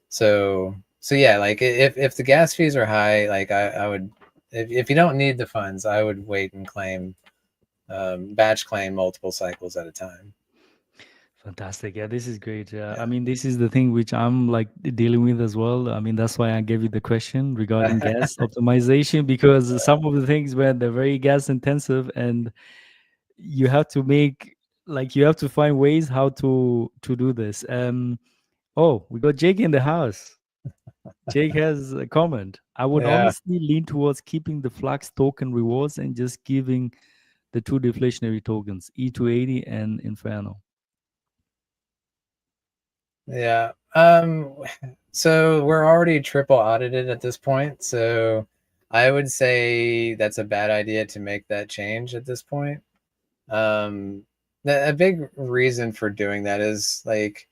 So yeah, like if the gas fees are high, like I would, if you don't need the funds, I would wait and claim, batch claim multiple cycles at a time. Fantastic. Yeah, this is great. I Yeah. mean, this is the thing which I'm like dealing with as well. I mean, that's why I gave you the question regarding gas optimization because some of the things where they're very gas intensive and you have to make like you have to find ways how to do this. Oh, we got Jake in the house. Jake has a comment. I would Yeah. honestly lean towards keeping the Flux token rewards and just giving the two deflationary tokens, E280 and Inferno. Yeah. So we're already triple audited at this point. So I would say that's a bad idea to make that change at this point. Um, a big reason for doing that is like,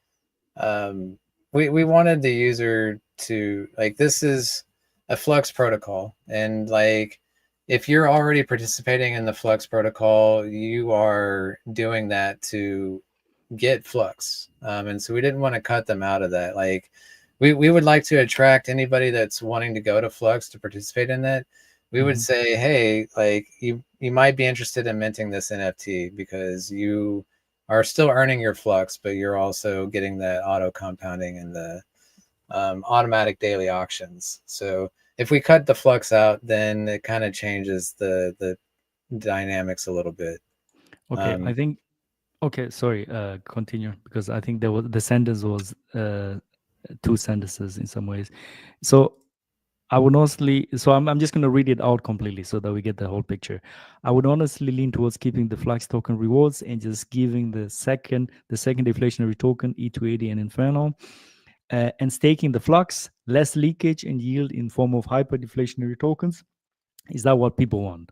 um, we wanted the user to like, this is a Flux protocol, and like if you're already participating in the Flux protocol, you are doing that to get Flux, and so we didn't want to cut them out of that. Like we would like to attract anybody that's wanting to go to Flux to participate in that. We would Mhm. say, hey, like you might be interested in minting this NFT because you are still earning your Flux, but you're also getting that auto compounding and the, automatic daily auctions. So if we cut the Flux out, then it kind of changes the dynamics a little bit. Okay, I Um, think okay, sorry, continue because I think there was the sentence was two sentences in some ways. So I would honestly, so I'm just going to read it out completely so that we get the whole picture. I would honestly lean towards keeping the Flux token rewards and just giving the second deflationary token E280 and Inferno, and staking the Flux, less leakage and yield in form of hyper deflationary tokens. Is that what people want?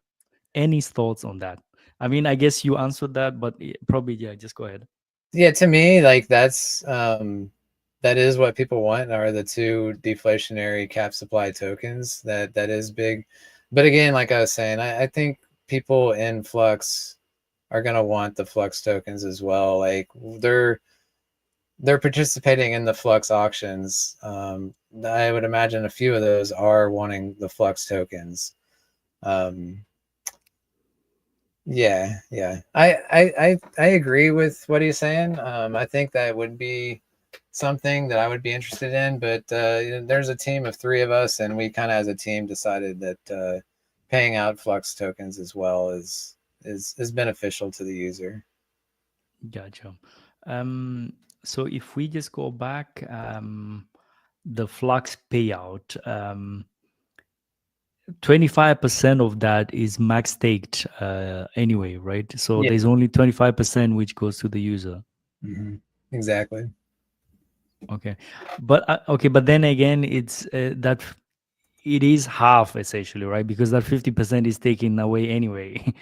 Any thoughts on that? I mean, I guess you answered that, but probably yeah. Just go ahead. Yeah, to me, like that is what people want are the two deflationary cap supply tokens. That is big. But again, like I was saying, I think people in Flux are gonna want the Flux tokens as well. Like they're participating in the Flux auctions. I would imagine a few of those are wanting the Flux tokens. Um, yeah, yeah. I agree with what he's saying. I think that would be something that I would be interested in, but there's a team of three of us, and we kind of as a team decided that paying out Flux tokens as well is beneficial to the user. Gotcha. Um, so if we just go back, the Flux payout, 25% of that is max staked anyway, right? So Yeah. there's only 25% which goes to the user. Exactly. Okay, but okay, but then again, it's that. it is half essentially, right? Because that 50% is taken away anyway.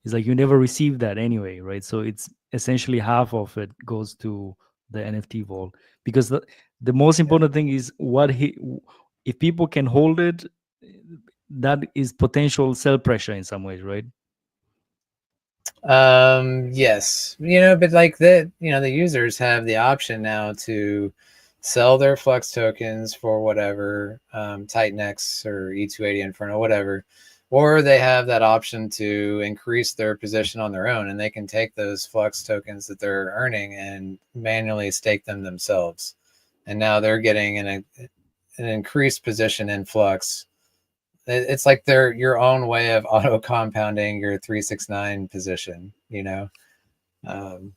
It's like you never receive that anyway, right? So it's essentially half of it goes to the NFT vault, because the most Yeah. important thing is what he, if people can hold it, that is potential sell pressure in some ways, right? Yes, you know, but like the, you know, the users have the option now to sell their Flux tokens for whatever, Titan X or E280 Inferno, whatever, or they have that option to increase their position on their own, and they can take those Flux tokens that they're earning and manually stake them themselves. And now they're getting an increased position in Flux. It's like they're your own way of auto compounding your 369 position, you know. Um,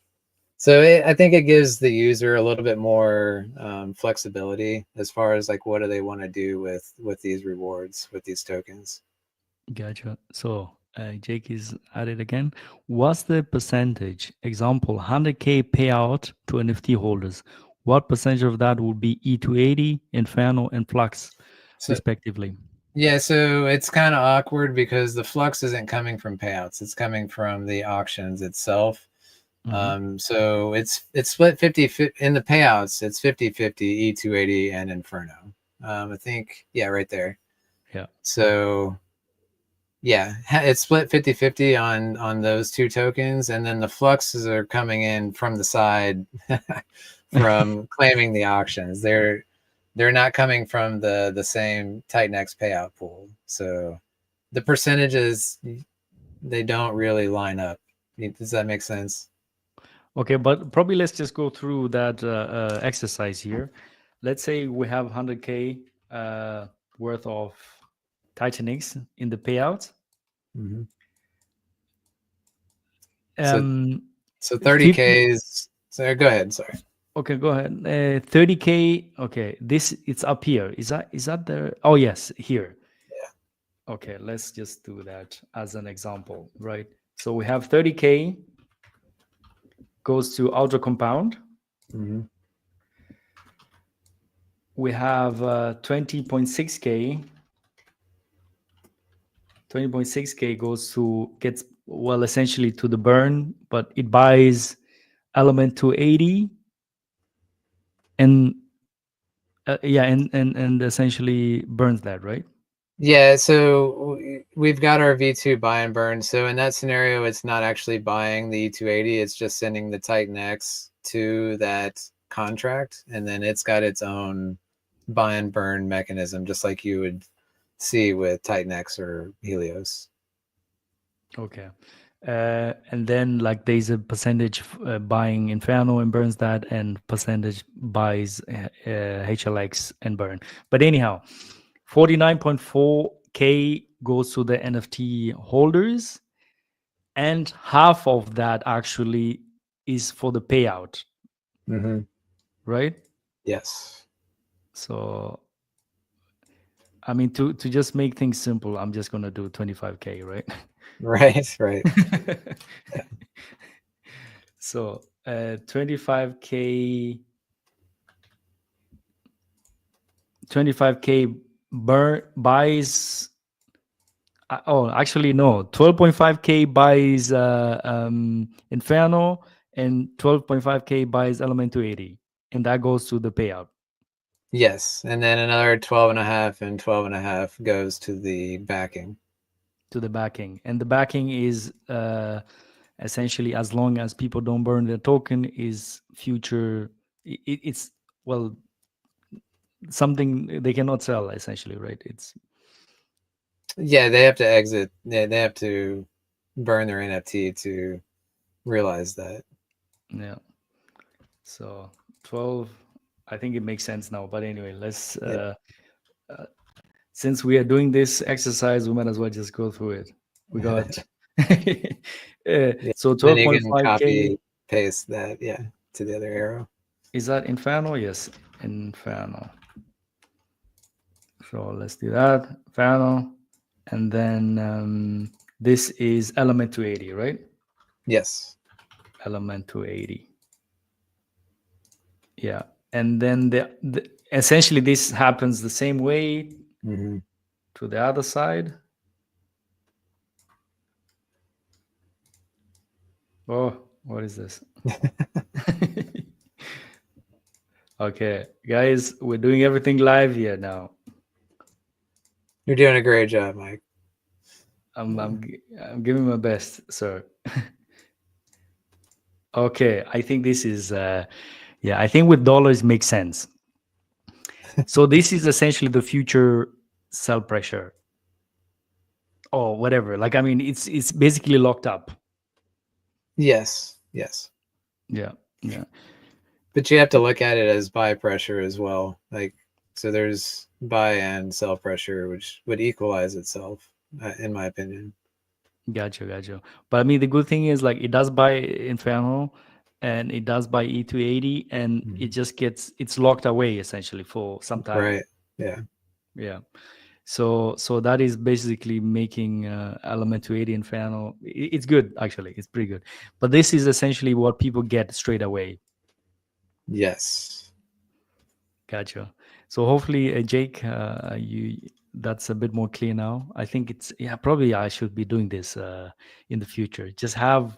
I think it gives the user a little bit more flexibility as far as like what do they want to do with these rewards, with these tokens. Gotcha. So Jake is at it again. What's the percentage? Example, 100K payout to NFT holders. What percentage of that would be E280, Inferno, and Flux, So respectively? yeah, so it's kind of awkward because the flux isn't coming from payouts; it's coming from the auctions itself. Hmm. So it's split 50 in the payouts. It's 50-50 E280 and Inferno. I think, yeah, right there. Yeah. So yeah, it's split 50-50 on those two tokens, and then the fluxes are coming in from the side from claiming the auctions. They're not coming from the same Titan X payout pool. So the percentages, they don't really line up. Does that make sense? Okay, but probably let's just go through that exercise here. Let's say we have 100K worth of Titanics in the payout. Mm-hmm. So Um, so 50. 30K is, so go ahead, sorry. Okay, go ahead. 30K. Okay, this it's up here. Is that the? Oh yes, here. Okay, let's just do that as an example, right? So we have 30K goes to Ultra Compound. Mm-hmm. We have 20.6K. 20.6K goes to gets well essentially to the burn, but it buys element 280 and yeah, and essentially burns that, right? Yeah, so we've got our V2 buy and burn. So in that scenario, it's not actually buying the E280, it's just sending the Titan X to that contract, and then it's got its own buy and burn mechanism, just like you would see with Titan X or Helios. Okay. And then like there's a percentage buying Inferno and burns that, and percentage buys HLX and burn. But anyhow, 49.4K goes to the NFT holders, and half of that actually is for the payout, Mm-hmm. right? Yes. So I mean, to just make things simple, I'm just gonna do 25K, right? Right, right. Yeah. So 25K burn buys. Oh, actually no, 12.5K buys Inferno, and 12.5K buys Element 280, and that goes to the payout, Yes. And then another 12 and a half and 12 and a half goes to the backing. to the backing, and the backing is essentially as long as people don't burn the token is future. It's well something they cannot sell essentially, right? It's Yeah, they have to exit. Yeah, they have to burn their NFT to realize that. yeah. So 12. I think it makes sense now. But anyway, let's. Yeah. Uh, since we are doing this exercise, we might as well just go through it. We got Yeah. so Then you can 12.5K. copy paste that, yeah, to the other arrow. Is that Inferno? Yes, Inferno. So let's do that. Inferno. And then this is element 280, right? Yes. Element 280. Yeah. And then the essentially this happens the same way. Mm-hmm. to the other side. Oh, what is this? Okay, guys, we're doing everything live here now. You're doing a great job, Mike. I'm giving my best, sir. Okay, I think this is yeah, I think with dollars makes sense. So this is essentially the future cell pressure or whatever. Like I mean, it's basically locked up. Yes, yes. Yeah, yeah, But you have to look at it as buy pressure as well. Like, so there's buy and sell pressure, which would equalize itself, in my opinion. gotcha. But I mean, the good thing is like it does buy Inferno, and it does buy E280, and it just it's locked away essentially for some time. Right. Yeah. Yeah. So that is basically making element 280 Inferno. It's good actually. It's pretty good. But this is essentially what people get straight away. Yes. Gotcha. So hopefully, Jake, you that's a bit more clear now. I think it's yeah, probably I should be doing this in the future. Just have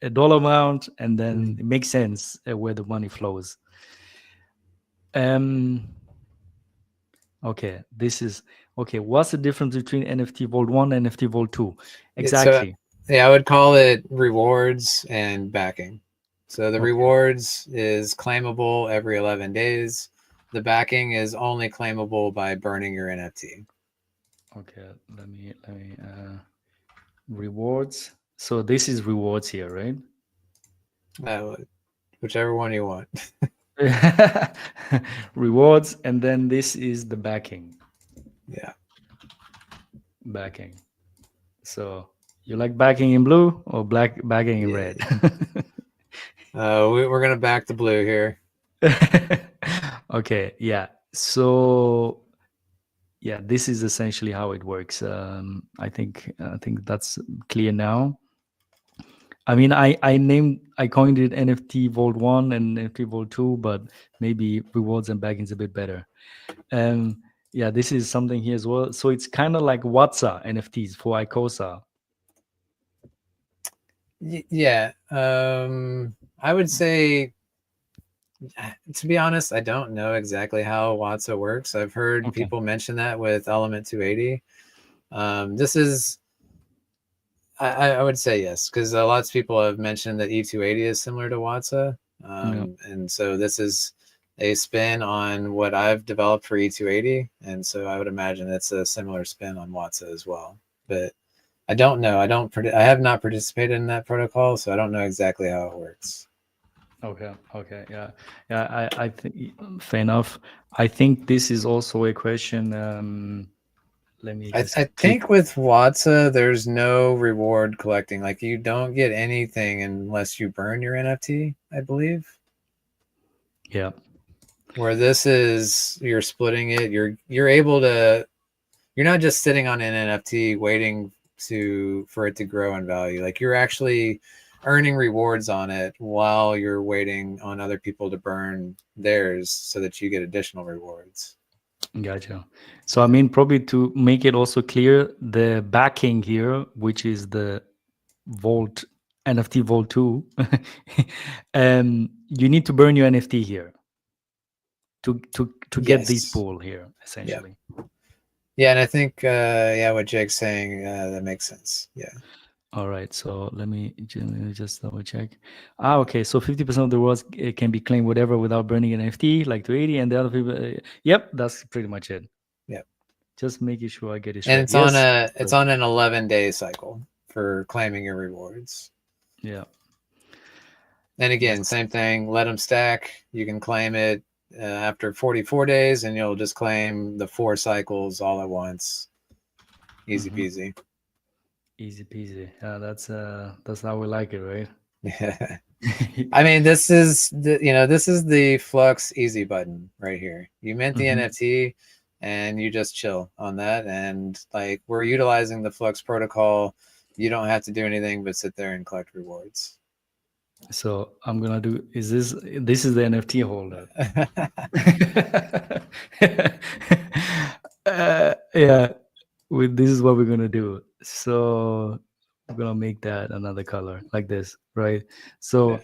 a dollar amount, and then it makes sense where the money flows. Okay, this is okay. What's the difference between NFT Vault 1 and NFT Vault 2? Exactly. So, yeah, I would call it rewards and backing. So the rewards is claimable every 11 days. The backing is only claimable by burning your NFT. Okay, let me rewards. So this is rewards here, right? Whichever one you want. Rewards, and then this is the backing. Yeah. Backing. So you like backing in blue or backing in red? We're gonna back the blue here. Okay, yeah. So yeah, this is essentially how it works. I think that's clear now. I mean, I coined it NFT Vault 1 and NFT Vault 2, but maybe rewards and backings a bit better. Yeah, this is something here as well. So it's kind of like WhatsApp NFTs for ICOSA. Yeah. I would say, to be honest, I don't know exactly how WhatsApp works. I've heard people mention that with Element 280. This is, I would say yes, because lots of people have mentioned that E280 is similar to WhatsApp. And so this is a spin on what I've developed for E280. And so I would imagine it's a similar spin on WhatsApp as well. But I don't know. I have not participated in that protocol, so I don't know exactly how it works. Okay, yeah. I think fair enough. I think this is also a question. Let me just I think with WhatsApp, there's no reward collecting. Like you don't get anything unless you burn your NFT, I believe. Yeah. Where this is, you're splitting it. You're able to. You're not just sitting on an NFT waiting for it to grow in value. Like you're actually earning rewards on it while you're waiting on other people to burn theirs so that you get additional rewards. Gotcha. So I mean, probably to make it also clear, the backing here, which is the Vault NFT Vault 2, you need to burn your NFT here to get this pool here, essentially. Yeah, and I think what Jake's saying, that makes sense. Yeah. All right, so let me just double check. Okay, so 50% of the rewards can be claimed whatever without burning an NFT, like 280, and the other people. Yep, that's pretty much it. Yep. Just making sure I get it straight. And it's on an 11-day cycle for claiming your rewards. Yeah. And again, same thing. Let them stack. You can claim it after 44 days, and you'll just claim the 4 cycles all at once. Easy peasy. Easy peasy. Yeah, that's how we like it, right? Yeah. I mean, this is the Flux easy button right here. You mint the NFT and you just chill on that. And like we're utilizing the Flux protocol. You don't have to do anything but sit there and collect rewards. So I'm gonna do. This is the NFT holder. Yeah. this is what we're gonna do. So we're gonna make that another color like this, right? Yeah. So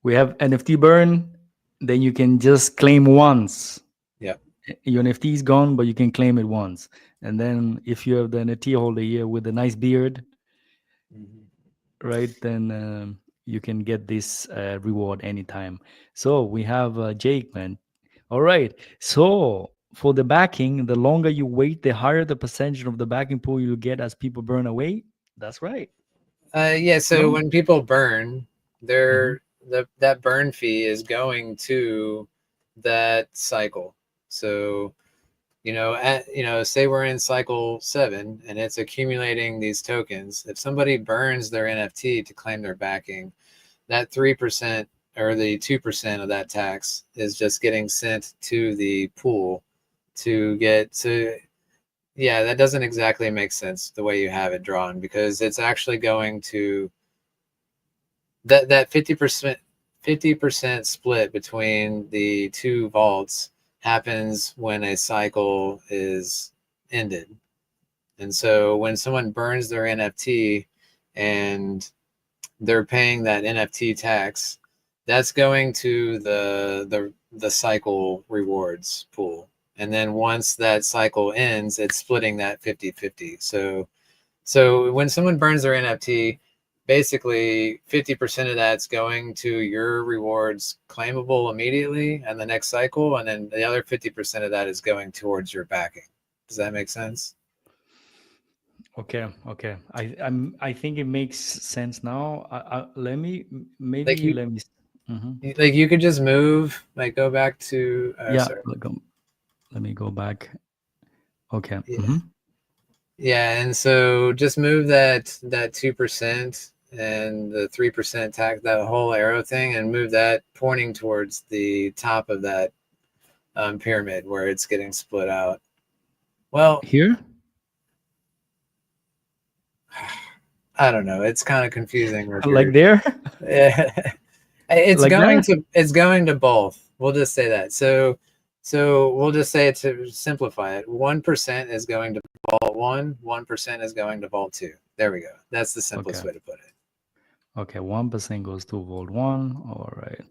we have NFT burn. Then you can just claim once. Yeah. Your NFT is gone, but you can claim it once. And then if you have the NFT holder here with a nice beard, Mhm. right, then you can get this reward anytime. So we have Jake, man. All right. So for the backing, the longer you wait, the higher the percentage of the backing pool you get as people burn away. That's right. Yeah. So No. when people burn, Hmm. that burn fee is going to that cycle. So say we're in cycle 7 and it's accumulating these tokens. If somebody burns their NFT to claim their backing, that 3% or the 2% of that tax is just getting sent to the pool to get to. Yeah, that doesn't exactly make sense the way you have it drawn, because it's actually going to that 50% split between the two vaults happens when a cycle is ended. And so when someone burns their NFT and they're paying that NFT tax, that's going to the cycle rewards pool. And then once that cycle ends, it's splitting that 50-50. So when someone burns their NFT, basically 50% of that's going to your rewards claimable immediately and the next cycle, and then the other 50% of that is going towards your backing. Does that make sense? Okay. Okay. I think it makes sense now. Let me Like maybe you let me. Mhm. like you could just move, like go back to Yeah. sorry. Let me go back. Okay. Yeah. Hmm. Yeah, and so just move that 2% and the 3% tax, that whole arrow thing, and move that pointing towards the top of that pyramid where it's getting split out. Well, Here, I don't know. It's kind of confusing with like your. there, It's like going that. to both. We'll just say that. So we'll just say it to simplify it. 1% is going to vault 1. 1% is going to vault 2. There we go. That's the Okay. simplest way to put it. Okay. 1% goes to Volt One. All right.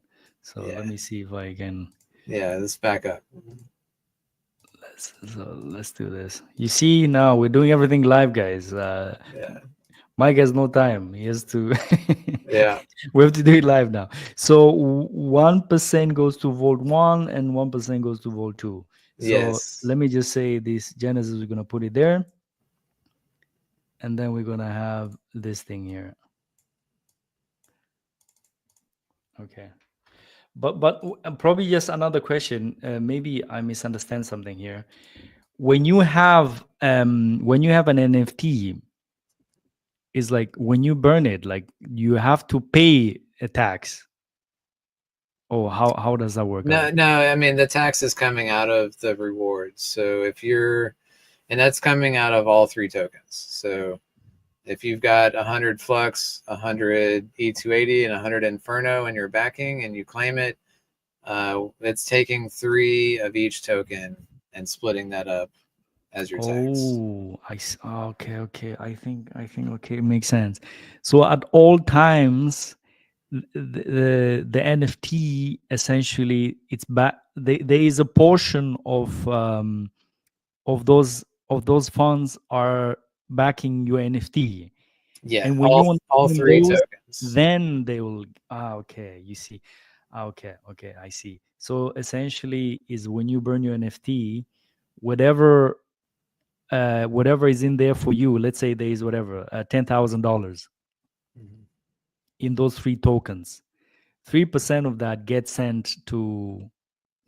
So Yeah. let me see if I can. Yeah. Let's back up. Let's do this. You see, now we're doing everything live, guys. Yeah. Mike has no time. He has to. Yeah. We have to do it live now. So 1% goes to Volt One, and 1% goes to Volt Two. So Yes. let me just say this Genesis. We're gonna put it there, and then we're gonna have this thing here. Okay. But probably just another question. Maybe I misunderstand something here. When you have an NFT, is like when you burn it, like you have to pay a tax. Oh, how does that work No, out? no. I mean, the tax is coming out of the rewards. So if you're, and that's coming out of all 3 tokens. So if you've got 100 Flux, 100 E280, and 100 Inferno in your backing and you claim it, it's taking 3 of each token and splitting that up as your tax. Oh, okay, okay. I think okay, it makes sense. So at all times, the NFT essentially it's back. There is a portion of those funds are backing your NFT. Yeah, And when you want to all claim 3 those, tokens. then they will. Okay, you see. Okay, okay, I see. So essentially, is when you burn your NFT, whatever whatever is in there for you. Let's say there is whatever $10,000 Mhm. in those 3 tokens. 3% of that gets sent to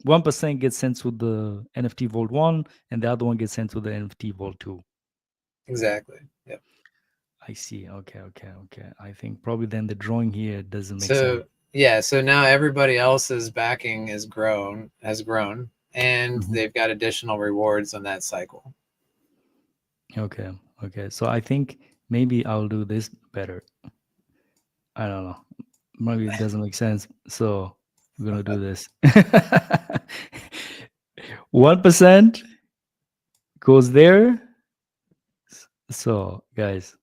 1% gets sent to the NFT Vault One, and the other one gets sent to the NFT Vault Two. Exactly. Yep. I see. Okay, okay, okay. I think probably then the drawing here doesn't make sense. So yeah, so now everybody else's backing has grown, and Mhm. they've got additional rewards on that cycle. Okay, okay. So I think maybe I'll do this better. I don't know. Maybe it doesn't make sense. So we're gonna do this. 1% goes there. So, guys,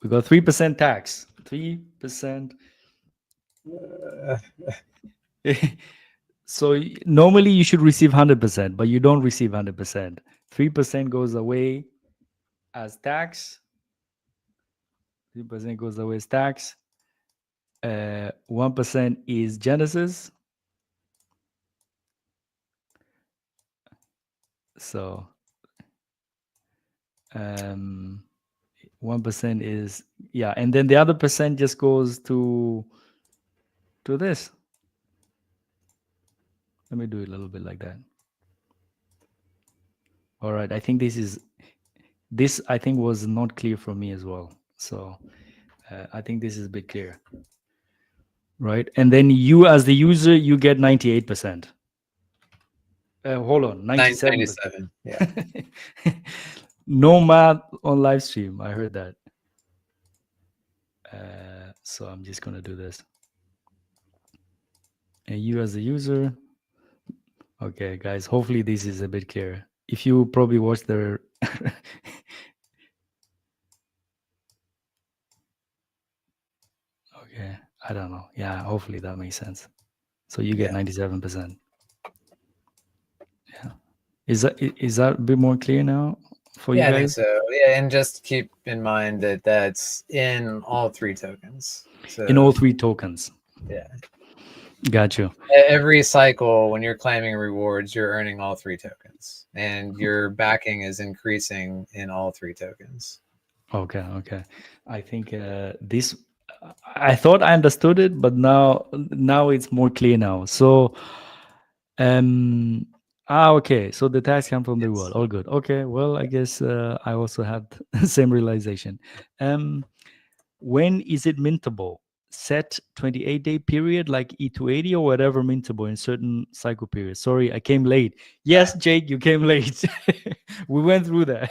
we got 3% tax. 3%. Uh, So normally you should receive 100%, but you don't receive 100%. 3% goes away as tax. 3% goes away as tax. 1% is Genesis. So 1% is, yeah, and then the other percent just goes to this. Let me do it a little bit like that. All right, I think this I think was not clear for me as well. So I think this is a bit clear, right? And then you as the user, you get 98%. Hold on, 97%. 97. Yeah. No math on live stream. I heard that. So I'm just gonna do this. And you as a user. Okay, guys. Hopefully this is a bit clear. If you probably watched the okay, I don't know. Yeah, hopefully that makes sense. So you get Yeah. 97%. Yeah. Is that a bit more clear now for you Yeah, I think guys? so. Yeah, and just keep in mind that that's in all three tokens. So In all three tokens. yeah, Got you. every cycle when you're claiming rewards, you're earning all three tokens, and your backing is increasing in all three tokens. Okay. I think this. I thought I understood it, but now it's more clear now. So, okay. So the tax come from the Yes. reward. All good. Okay. Well, I guess I also had the same realization. When is it mintable? Set 28-day period like E280 or whatever mintable in certain cycle periods. Sorry, I came late. Yes, Jake, you came late. We went through that.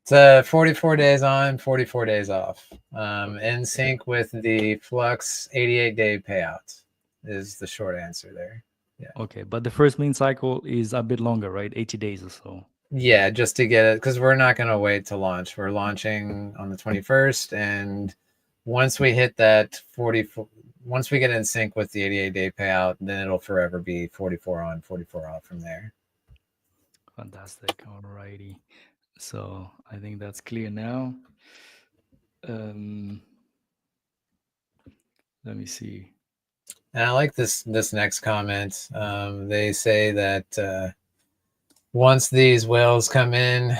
It's 44 days on, 44 days off. In sync with the Flux 88-day payout is the short answer there. Yeah. Okay, but the first mint cycle is a bit longer, right? 80 days or so. Yeah, just to get it, because we're not going to wait to launch. We're launching on the 21st, and once we hit that 44, once we get in sync with the 88-day payout, then it'll forever be 44 on, 44 off from there. Fantastic. Alrighty. So I think that's clear now. Let me see. And I like this next comment. They say that once these whales come in,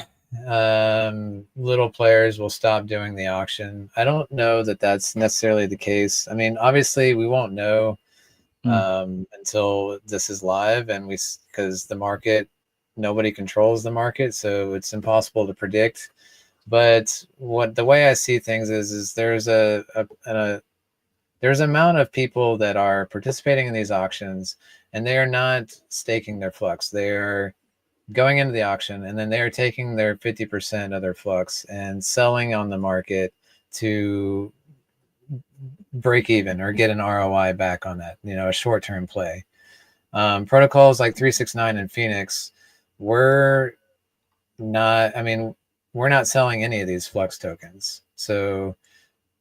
little players will stop doing the auction. I don't know that that's necessarily the case. I mean, obviously, we won't know until this is live, and because the market, nobody controls the market, so it's impossible to predict. But the way I see things is there's there's an amount of people that are participating in these auctions, and they are not staking their flux. They are going into the auction, and then they are taking their 50% of their flux and selling on the market to break even or get an ROI back on that, a short-term play. Protocols like 369 and Phoenix, we're not selling any of these flux tokens. So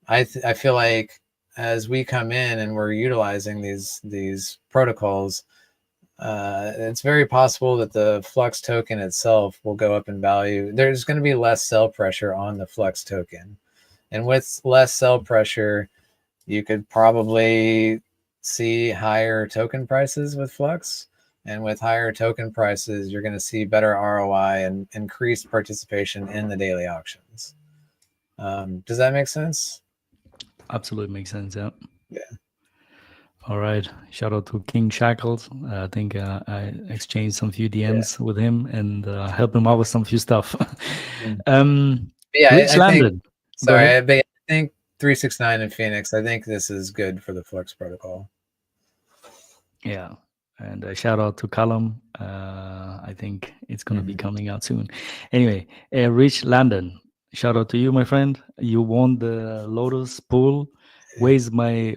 I feel like as we come in and we're utilizing these protocols, it's very possible that the Flux token itself will go up in value. There's going to be less sell pressure on the Flux token. And with less sell pressure, you could probably see higher token prices with Flux. And with higher token prices, you're going to see better ROI and increased participation in the daily auctions. Does that make sense? Absolutely makes sense. Yeah. Yeah. All right. Shout out to King Shackles. I think I exchanged some few DMs with him and helped him out with some few stuff. Yeah, Rich I Landon. think. Go Sorry, ahead. I think 369 and Phoenix. I think this is good for the Flux protocol. Yeah. And shout out to Callum. I think it's going to be coming out soon. Anyway, Rich Landon. Shout out to you, my friend. You won the Lotus pool. where's my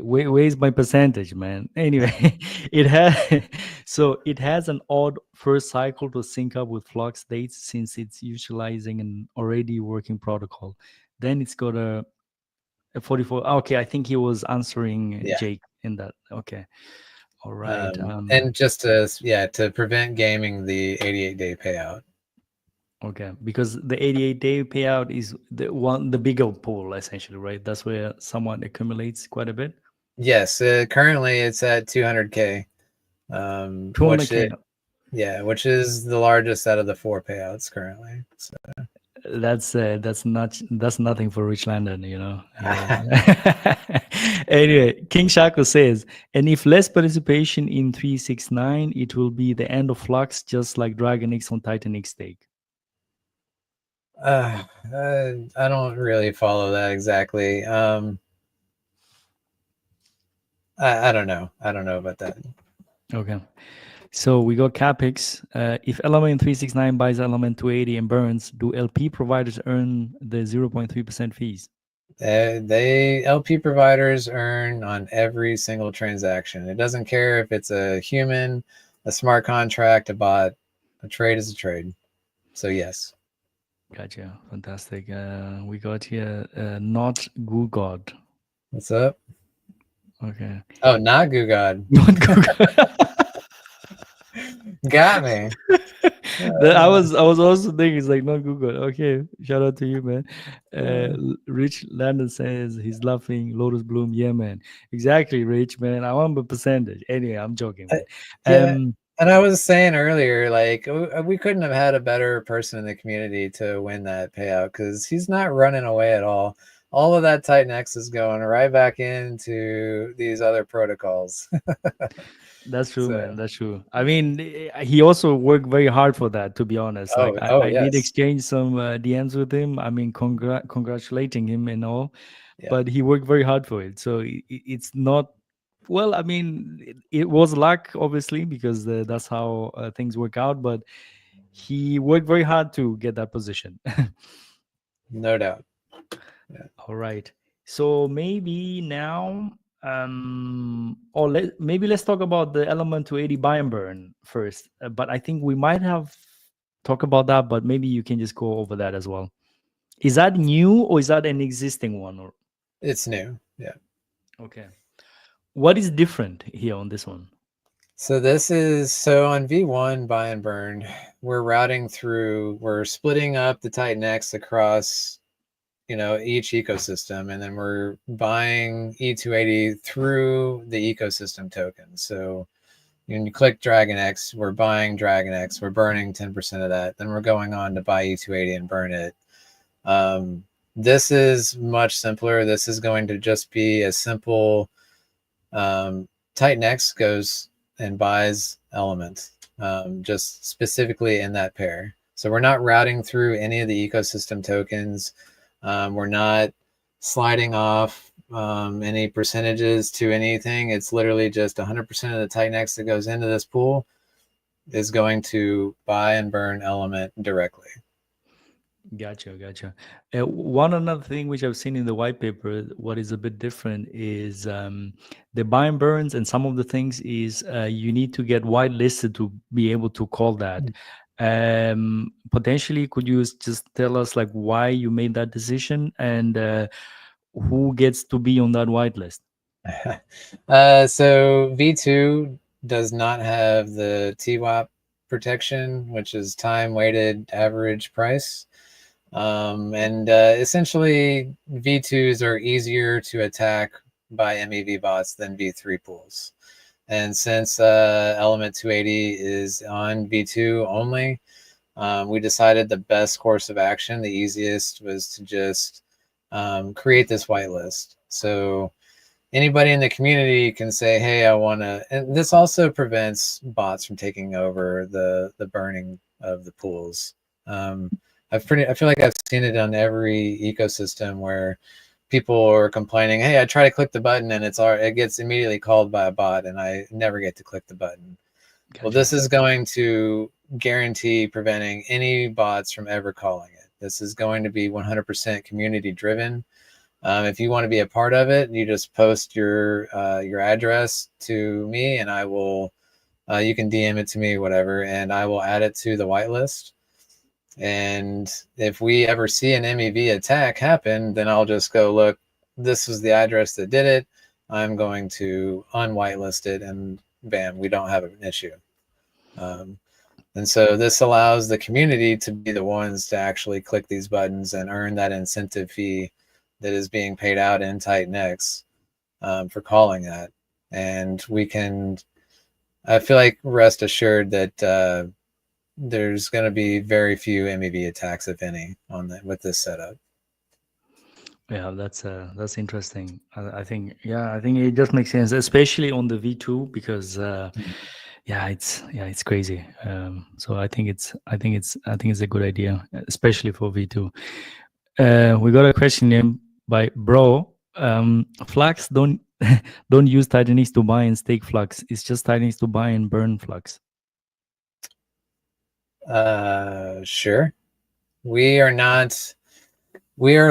percentage, man? Anyway, it has so it has an odd first cycle to sync up with flux dates since it's utilizing an already working protocol. Then it's got a 44. Okay, I think he was answering Yeah. Jake in that. Okay, all right. And just to prevent gaming the 88-day payout. Okay, because the 88-day payout is the bigger pool essentially, right? That's where someone accumulates quite a bit. Yes, currently it's at 200K, which 200K. which is the largest out of the 4 payouts currently. So. That's nothing for Rich Landon, you know. Anyway, King Shaco says, and if less participation in 369, it will be the end of Flux, just like Dragon X on Titan X stake. I don't really follow that exactly. I don't know. I don't know about that. Okay. So we got CapEx. If element 369 buys element 280 and burns, do LP providers earn the 0.3% fees? They LP providers earn on every single transaction. It doesn't care if it's a human, a smart contract, a bot. A trade is a trade. So yes. Gotcha. Fantastic. We got here not Goo God. What's up? Okay. Oh, not Goo God. Not Goo God. Got me. I was also thinking it's like not Google. Okay, shout out to you, man. Rich Landon says he's laughing. Lotus Bloom, yeah, man. Exactly, Rich, man. I want a percentage. Anyway, I'm joking, man. Yeah, and I was saying earlier, like we couldn't have had a better person in the community to win that payout because he's not running away at all. All of that Titan X is going right back into these other protocols. That's true, So, man. That's true. I mean, he also worked very hard for that, to be honest. Like, oh I did yes, exchange some DMs with him. I mean, congratulating him and all, yeah, but he worked very hard for it. So it's not, well, I mean, it was luck, obviously, because that's how things work out, but he worked very hard to get that position. no doubt. Yeah. All right. So maybe now, or maybe let's talk about the element 280 buy and burn first. But I think we might have talked about that, but maybe you can just go over that as well. Is that new or is that an existing one? Or It's new. Yeah. okay, what is different here on this one? So this is on V1 buy and burn. We're splitting up the Titan X across each ecosystem, and then we're buying E280 through the ecosystem token. So when you click Dragon X, we're buying Dragon X, we're burning 10% of that, then we're going on to buy E280 and burn it. This is much simpler. This is going to just be a simple Titan X goes and buys element, just specifically in that pair. So we're not routing through any of the ecosystem tokens. We're not sliding off any percentages to anything. It's literally just 100% of the Titan X that goes into this pool is going to buy and burn element directly. Gotcha. One another thing which I've seen in the white paper, what is a bit different is the buy and burns, and some of the things is you need to get whitelisted to be able to call that. Potentially, could you just tell us like why you made that decision and who gets to be on that whitelist? So V2 does not have the TWAP protection, which is time weighted average price. And essentially V2s are easier to attack by MEV bots than V3 pools. And since element 280 is on V2 only, we decided the best course of action, the easiest, was to just create this whitelist. So anybody in the community can say, hey, I want to, and this also prevents bots from taking over the burning of the pools. I feel like I've seen it on every ecosystem where people are complaining, hey, I try to click the button and it gets immediately called by a bot and I never get to click the button. Gotcha. Well, this is going to guarantee preventing any bots from ever calling it. This is going to be 100% community driven. If you want to be a part of it, you just post your address to me, and I will. You can DM it to me, whatever, and I will add it to the whitelist. And if we ever see an MEV attack happen, then I'll just go, look, this was the address that did it. I'm going to unwhitelist it, and bam, we don't have an issue. And so this allows the community to be the ones to actually click these buttons and earn that incentive fee that is being paid out in Titanx for calling that. And we can, I feel like, rest assured that there's going to be very few MEV attacks, if any, on that with this setup. Yeah, that's interesting. I think, yeah, I think it just makes sense, especially on the V2, because yeah, it's crazy. So I think it's a good idea, especially for V2. We got a question here by Bro. Flux don't don't use Titanix to buy and stake Flux. It's just Titanix to buy and burn Flux. Sure. We are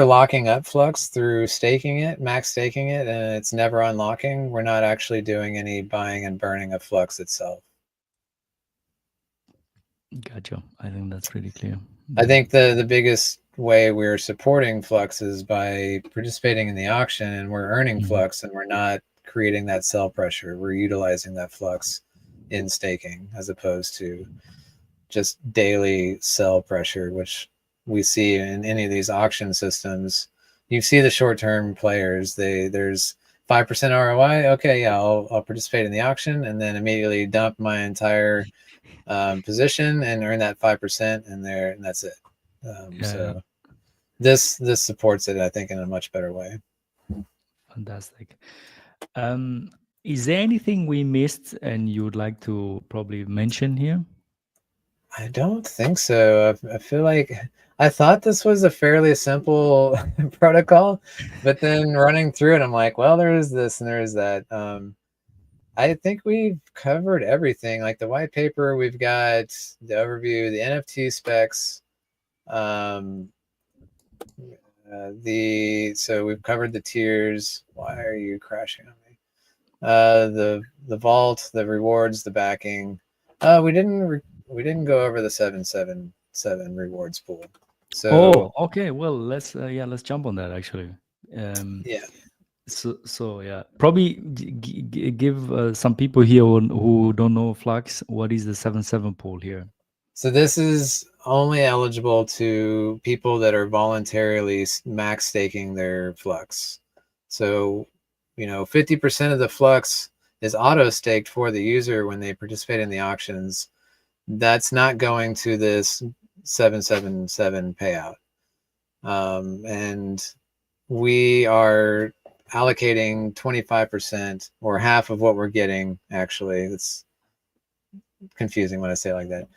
locking up Flux through staking it, max staking it, and it's never unlocking. We're not actually doing any buying and burning of Flux itself. Gotcha. I think that's pretty clear. I think the biggest way we're supporting Flux is by participating in the auction, and we're earning Flux, and we're not creating that sell pressure. We're utilizing that Flux in staking as opposed to just daily sell pressure, which we see in any of these auction systems. You see the short-term players, there's 5% ROI. Okay, yeah, I'll participate in the auction and then immediately dump my entire position and earn that 5% and that's it. So this supports it, I think, in a much better way. Fantastic. Is there anything we missed and you would like to probably mention here? I don't think so. I feel like I thought this was a fairly simple protocol, but then running through it, I'm like, well, there is this and there is that. I think we've covered everything. Like the white paper, we've got the overview, the NFT specs. So we've covered the tiers. Why are you crashing on me? The vault, the rewards, the backing. We didn't go over the 777 rewards pool. So okay. Well, let's jump on that actually. Yeah. So yeah, probably give some people here who don't know Flux, what is the 7.7 pool here? So this is only eligible to people that are voluntarily max staking their Flux. So, 50% of the Flux is auto staked for the user when they participate in the auctions. That's not going to this 777 payout. And we are allocating 25% or half of what we're getting. Actually, it's confusing when I say it like that.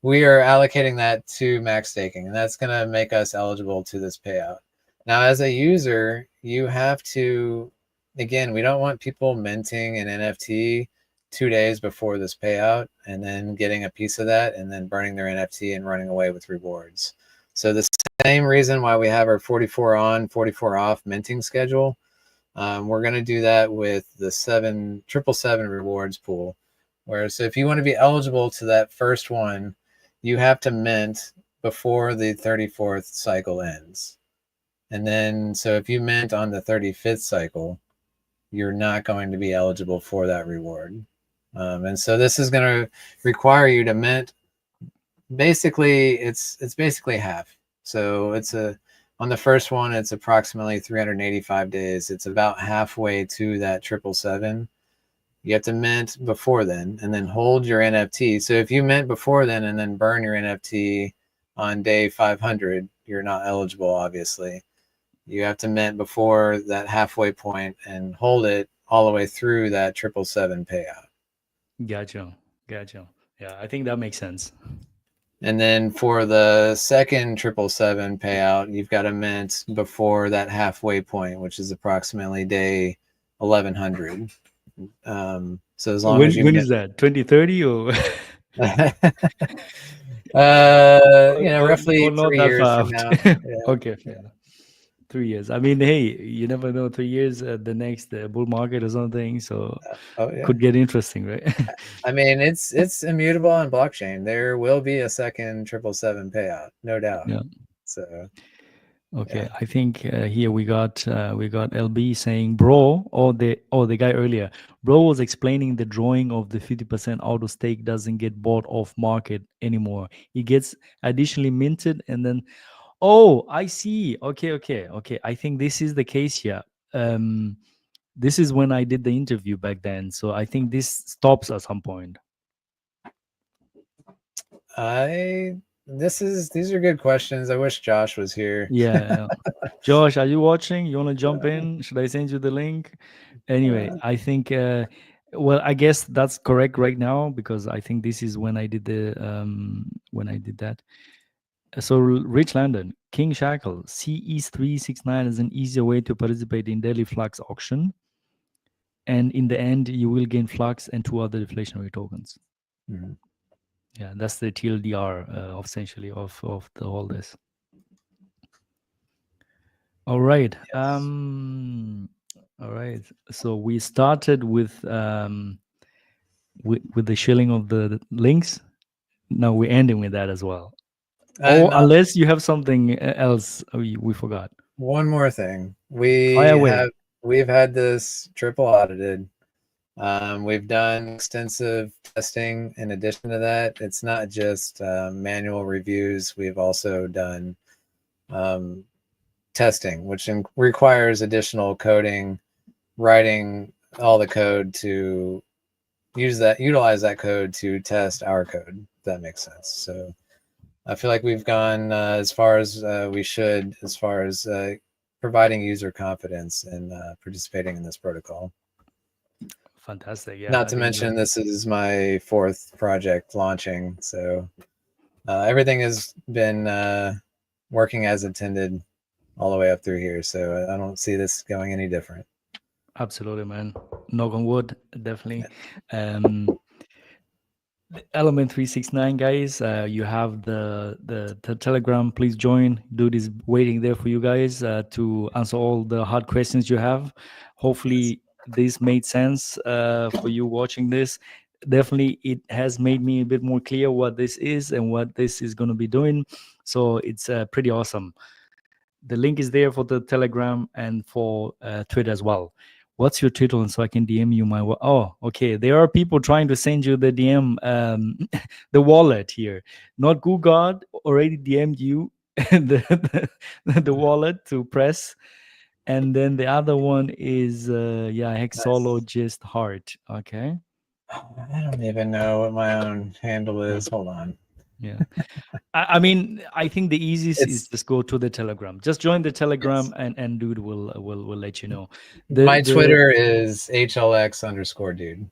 We are allocating that to max staking, and that's going to make us eligible to this payout. Now, as a user, you have to, again, we don't want people minting an NFT 2 days before this payout and then getting a piece of that and then burning their NFT and running away with rewards. So the same reason why we have our 44 on, 44 off minting schedule, we're going to do that with the 777 rewards pool. So if you want to be eligible to that first one, you have to mint before the 34th cycle ends. And then, so if you mint on the 35th cycle, you're not going to be eligible for that reward. And so this is going to require you to mint. Basically, it's basically half. So on the first one, it's approximately 385 days. It's about halfway to that 777. You have to mint before then and then hold your NFT. So if you mint before then and then burn your NFT on day 500, you're not eligible, obviously. You have to mint before that halfway point and hold it all the way through that 777 payout. Gotcha. Yeah, I think that makes sense. And then for the second 777 payout, you've got to mint before that halfway point, which is approximately day 1100. So as long as you when is that 2030 or roughly or not 3 that years far from now. out? Yeah. Okay, fair enough. 3 years. I mean, hey, you never know. 3 years, the next bull market or something. So Oh yeah. could get interesting, right? I mean, it's immutable on blockchain. There will be a second 777 payout, no doubt. Yeah. So Okay, yeah. I think here we got LB saying, "Bro," or the guy earlier, bro was explaining the drawing of the 50% auto stake doesn't get bought off market anymore. It gets additionally minted and then, oh, I see. Okay. I think this is the case here. Um, this is when I did the interview back then, so I think this stops at some point. These are good questions. I wish Josh was here. Yeah. Josh, are you watching? You want to jump in? Should I send you the link? Anyway, Uh, I think, well, I guess that's correct right now because I think this is when I did that. So, Rich Landon, King Shackle, CE369 is an easier way to participate in daily Flux auction. And in the end, you will gain Flux and two other deflationary tokens. mhm. Yeah, that's the TLDR essentially of the all this. All right. Yes. All right. So we started with the shilling of the links. Now we're ending with that as well. Or And unless you have something else we forgot. one more thing. Fire away. We've had this triple audited. We've done extensive testing. In addition to that, it's not just manual reviews. We've also done testing, which requires additional coding, writing all the code to utilize that code to test our code. If that makes sense. So I feel like we've gone as far as we should, as far as providing user confidence in participating in this protocol. Fantastic. Yeah, Not I to think mention, this is my fourth project launching, so everything has been working as intended all the way up through here. So I don't see this going any different. absolutely, man. Knock on wood, definitely. Um, Element 369 guys, you have the telegram. Please join. Dude is waiting there for you guys to answer all the hard questions you have. Yes. Hopefully this made sense for you watching this. Definitely it has made me a bit more clear what this is and what this is going to be doing, so it's pretty awesome. The link is there for the telegram and for Twitter as well. What's your Twitter, and so I can DM you my oh, okay, there are people trying to send you the DM, the wallet here. Not Google already DM'd you the wallet to press, and then the other one is Nice. Hexologist Heart. Okay. I don't even know what my own handle is. Hold on. Yeah. I mean, I think the easiest is It's just go to the Telegram. Just join the Telegram, yes. and dude will let you know. My The Twitter is HLX_dude.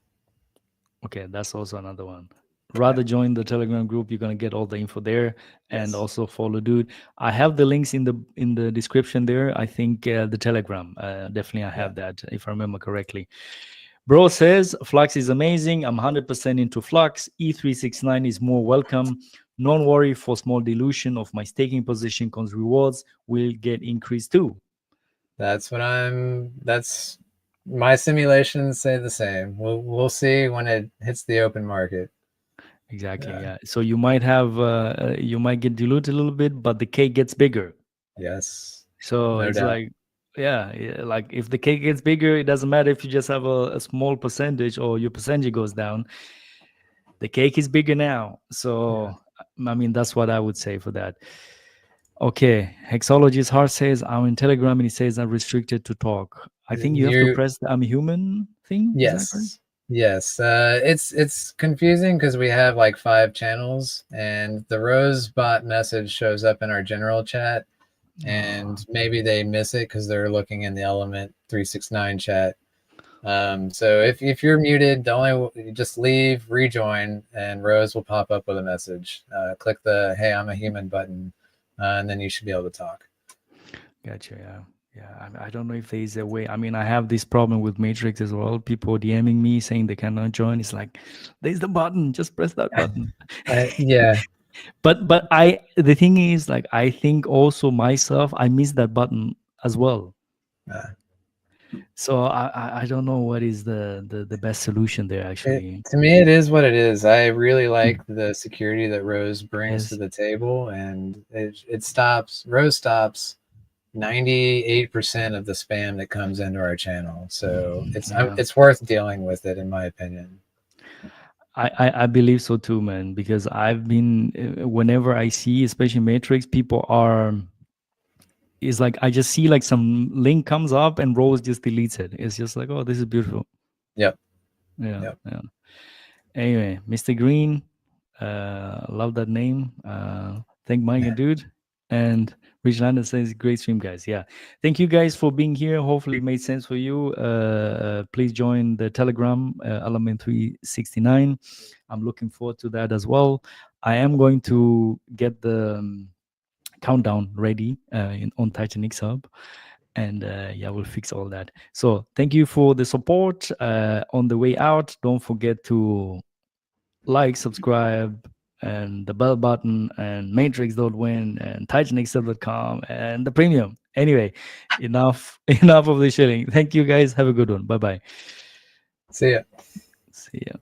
Okay, that's also another one. Yeah. Rather join the Telegram group. You're gonna get all the info there, and Yes. also follow dude. I have the links in the description there. I think the Telegram definitely I Yeah. have that if I remember correctly. Bro says Flux is amazing. I'm 100% into Flux. E369 is more welcome. Don't worry for small dilution of my staking position because rewards will get increased too. That's my simulations say the same. We'll see when it hits the open market. Exactly. Yeah. Yeah. So you might have you might get diluted a little bit, but the cake gets bigger. Yes. So No it's doubt. like, yeah, like if the cake gets bigger, it doesn't matter if you just have a small percentage or your percentage goes down. The cake is bigger now. Yeah. So I mean, that's what I would say for that. Okay, Hexologist Heart says I'm in Telegram and he says I'm restricted to talk. I think you have to You press the I'm human thing. Is that correct? yes. Yes. It's confusing because we have like 5 channels and the Rosebot message shows up in our general chat Oh, and maybe they miss it because they're looking in the Element 369 chat. So if you're muted, just leave, rejoin, and Rose will pop up with a message. Click the "Hey, I'm a human" button, and then you should be able to talk. gotcha. Yeah. Yeah. I don't know if there is a way. I mean, I have this problem with Matrix as well. People DMing me saying they cannot join. It's like, there's the button. Just press that button. Yeah, But the thing is, like, I think also myself, I miss that button. as well. Uh, So I don't know what is the best solution there actually. to me, it is what it is. I really like the security that Rose brings to Yes. the table, and it stops. Rose stops 98% of the spam that comes into our channel. So Yeah. it's worth dealing with it, in my opinion. I believe so too, man, because I've been whenever I see, especially Matrix, people are is like I just see like some link comes up and Rose just deletes it. It's just like, oh, this is beautiful. Yep. Yeah, Yep. yeah. Anyway, Mr. Green, love that name. Thank Mike and dude. And Rich Landon says, great stream, guys. Yeah. Thank you guys for being here. Hopefully it made sense for you. Please join the Telegram, Element 369. I'm looking forward to that as well. I am going to get the countdown ready on Titanic Hub. And yeah, we'll fix all that. So thank you for the support. On the way out, don't forget to like, subscribe, and the bell button, and Matrix.win, and TitanXL.com, and the premium. Anyway, enough enough of the shilling. Thank you guys. Have a good one. Bye bye. See ya. See ya.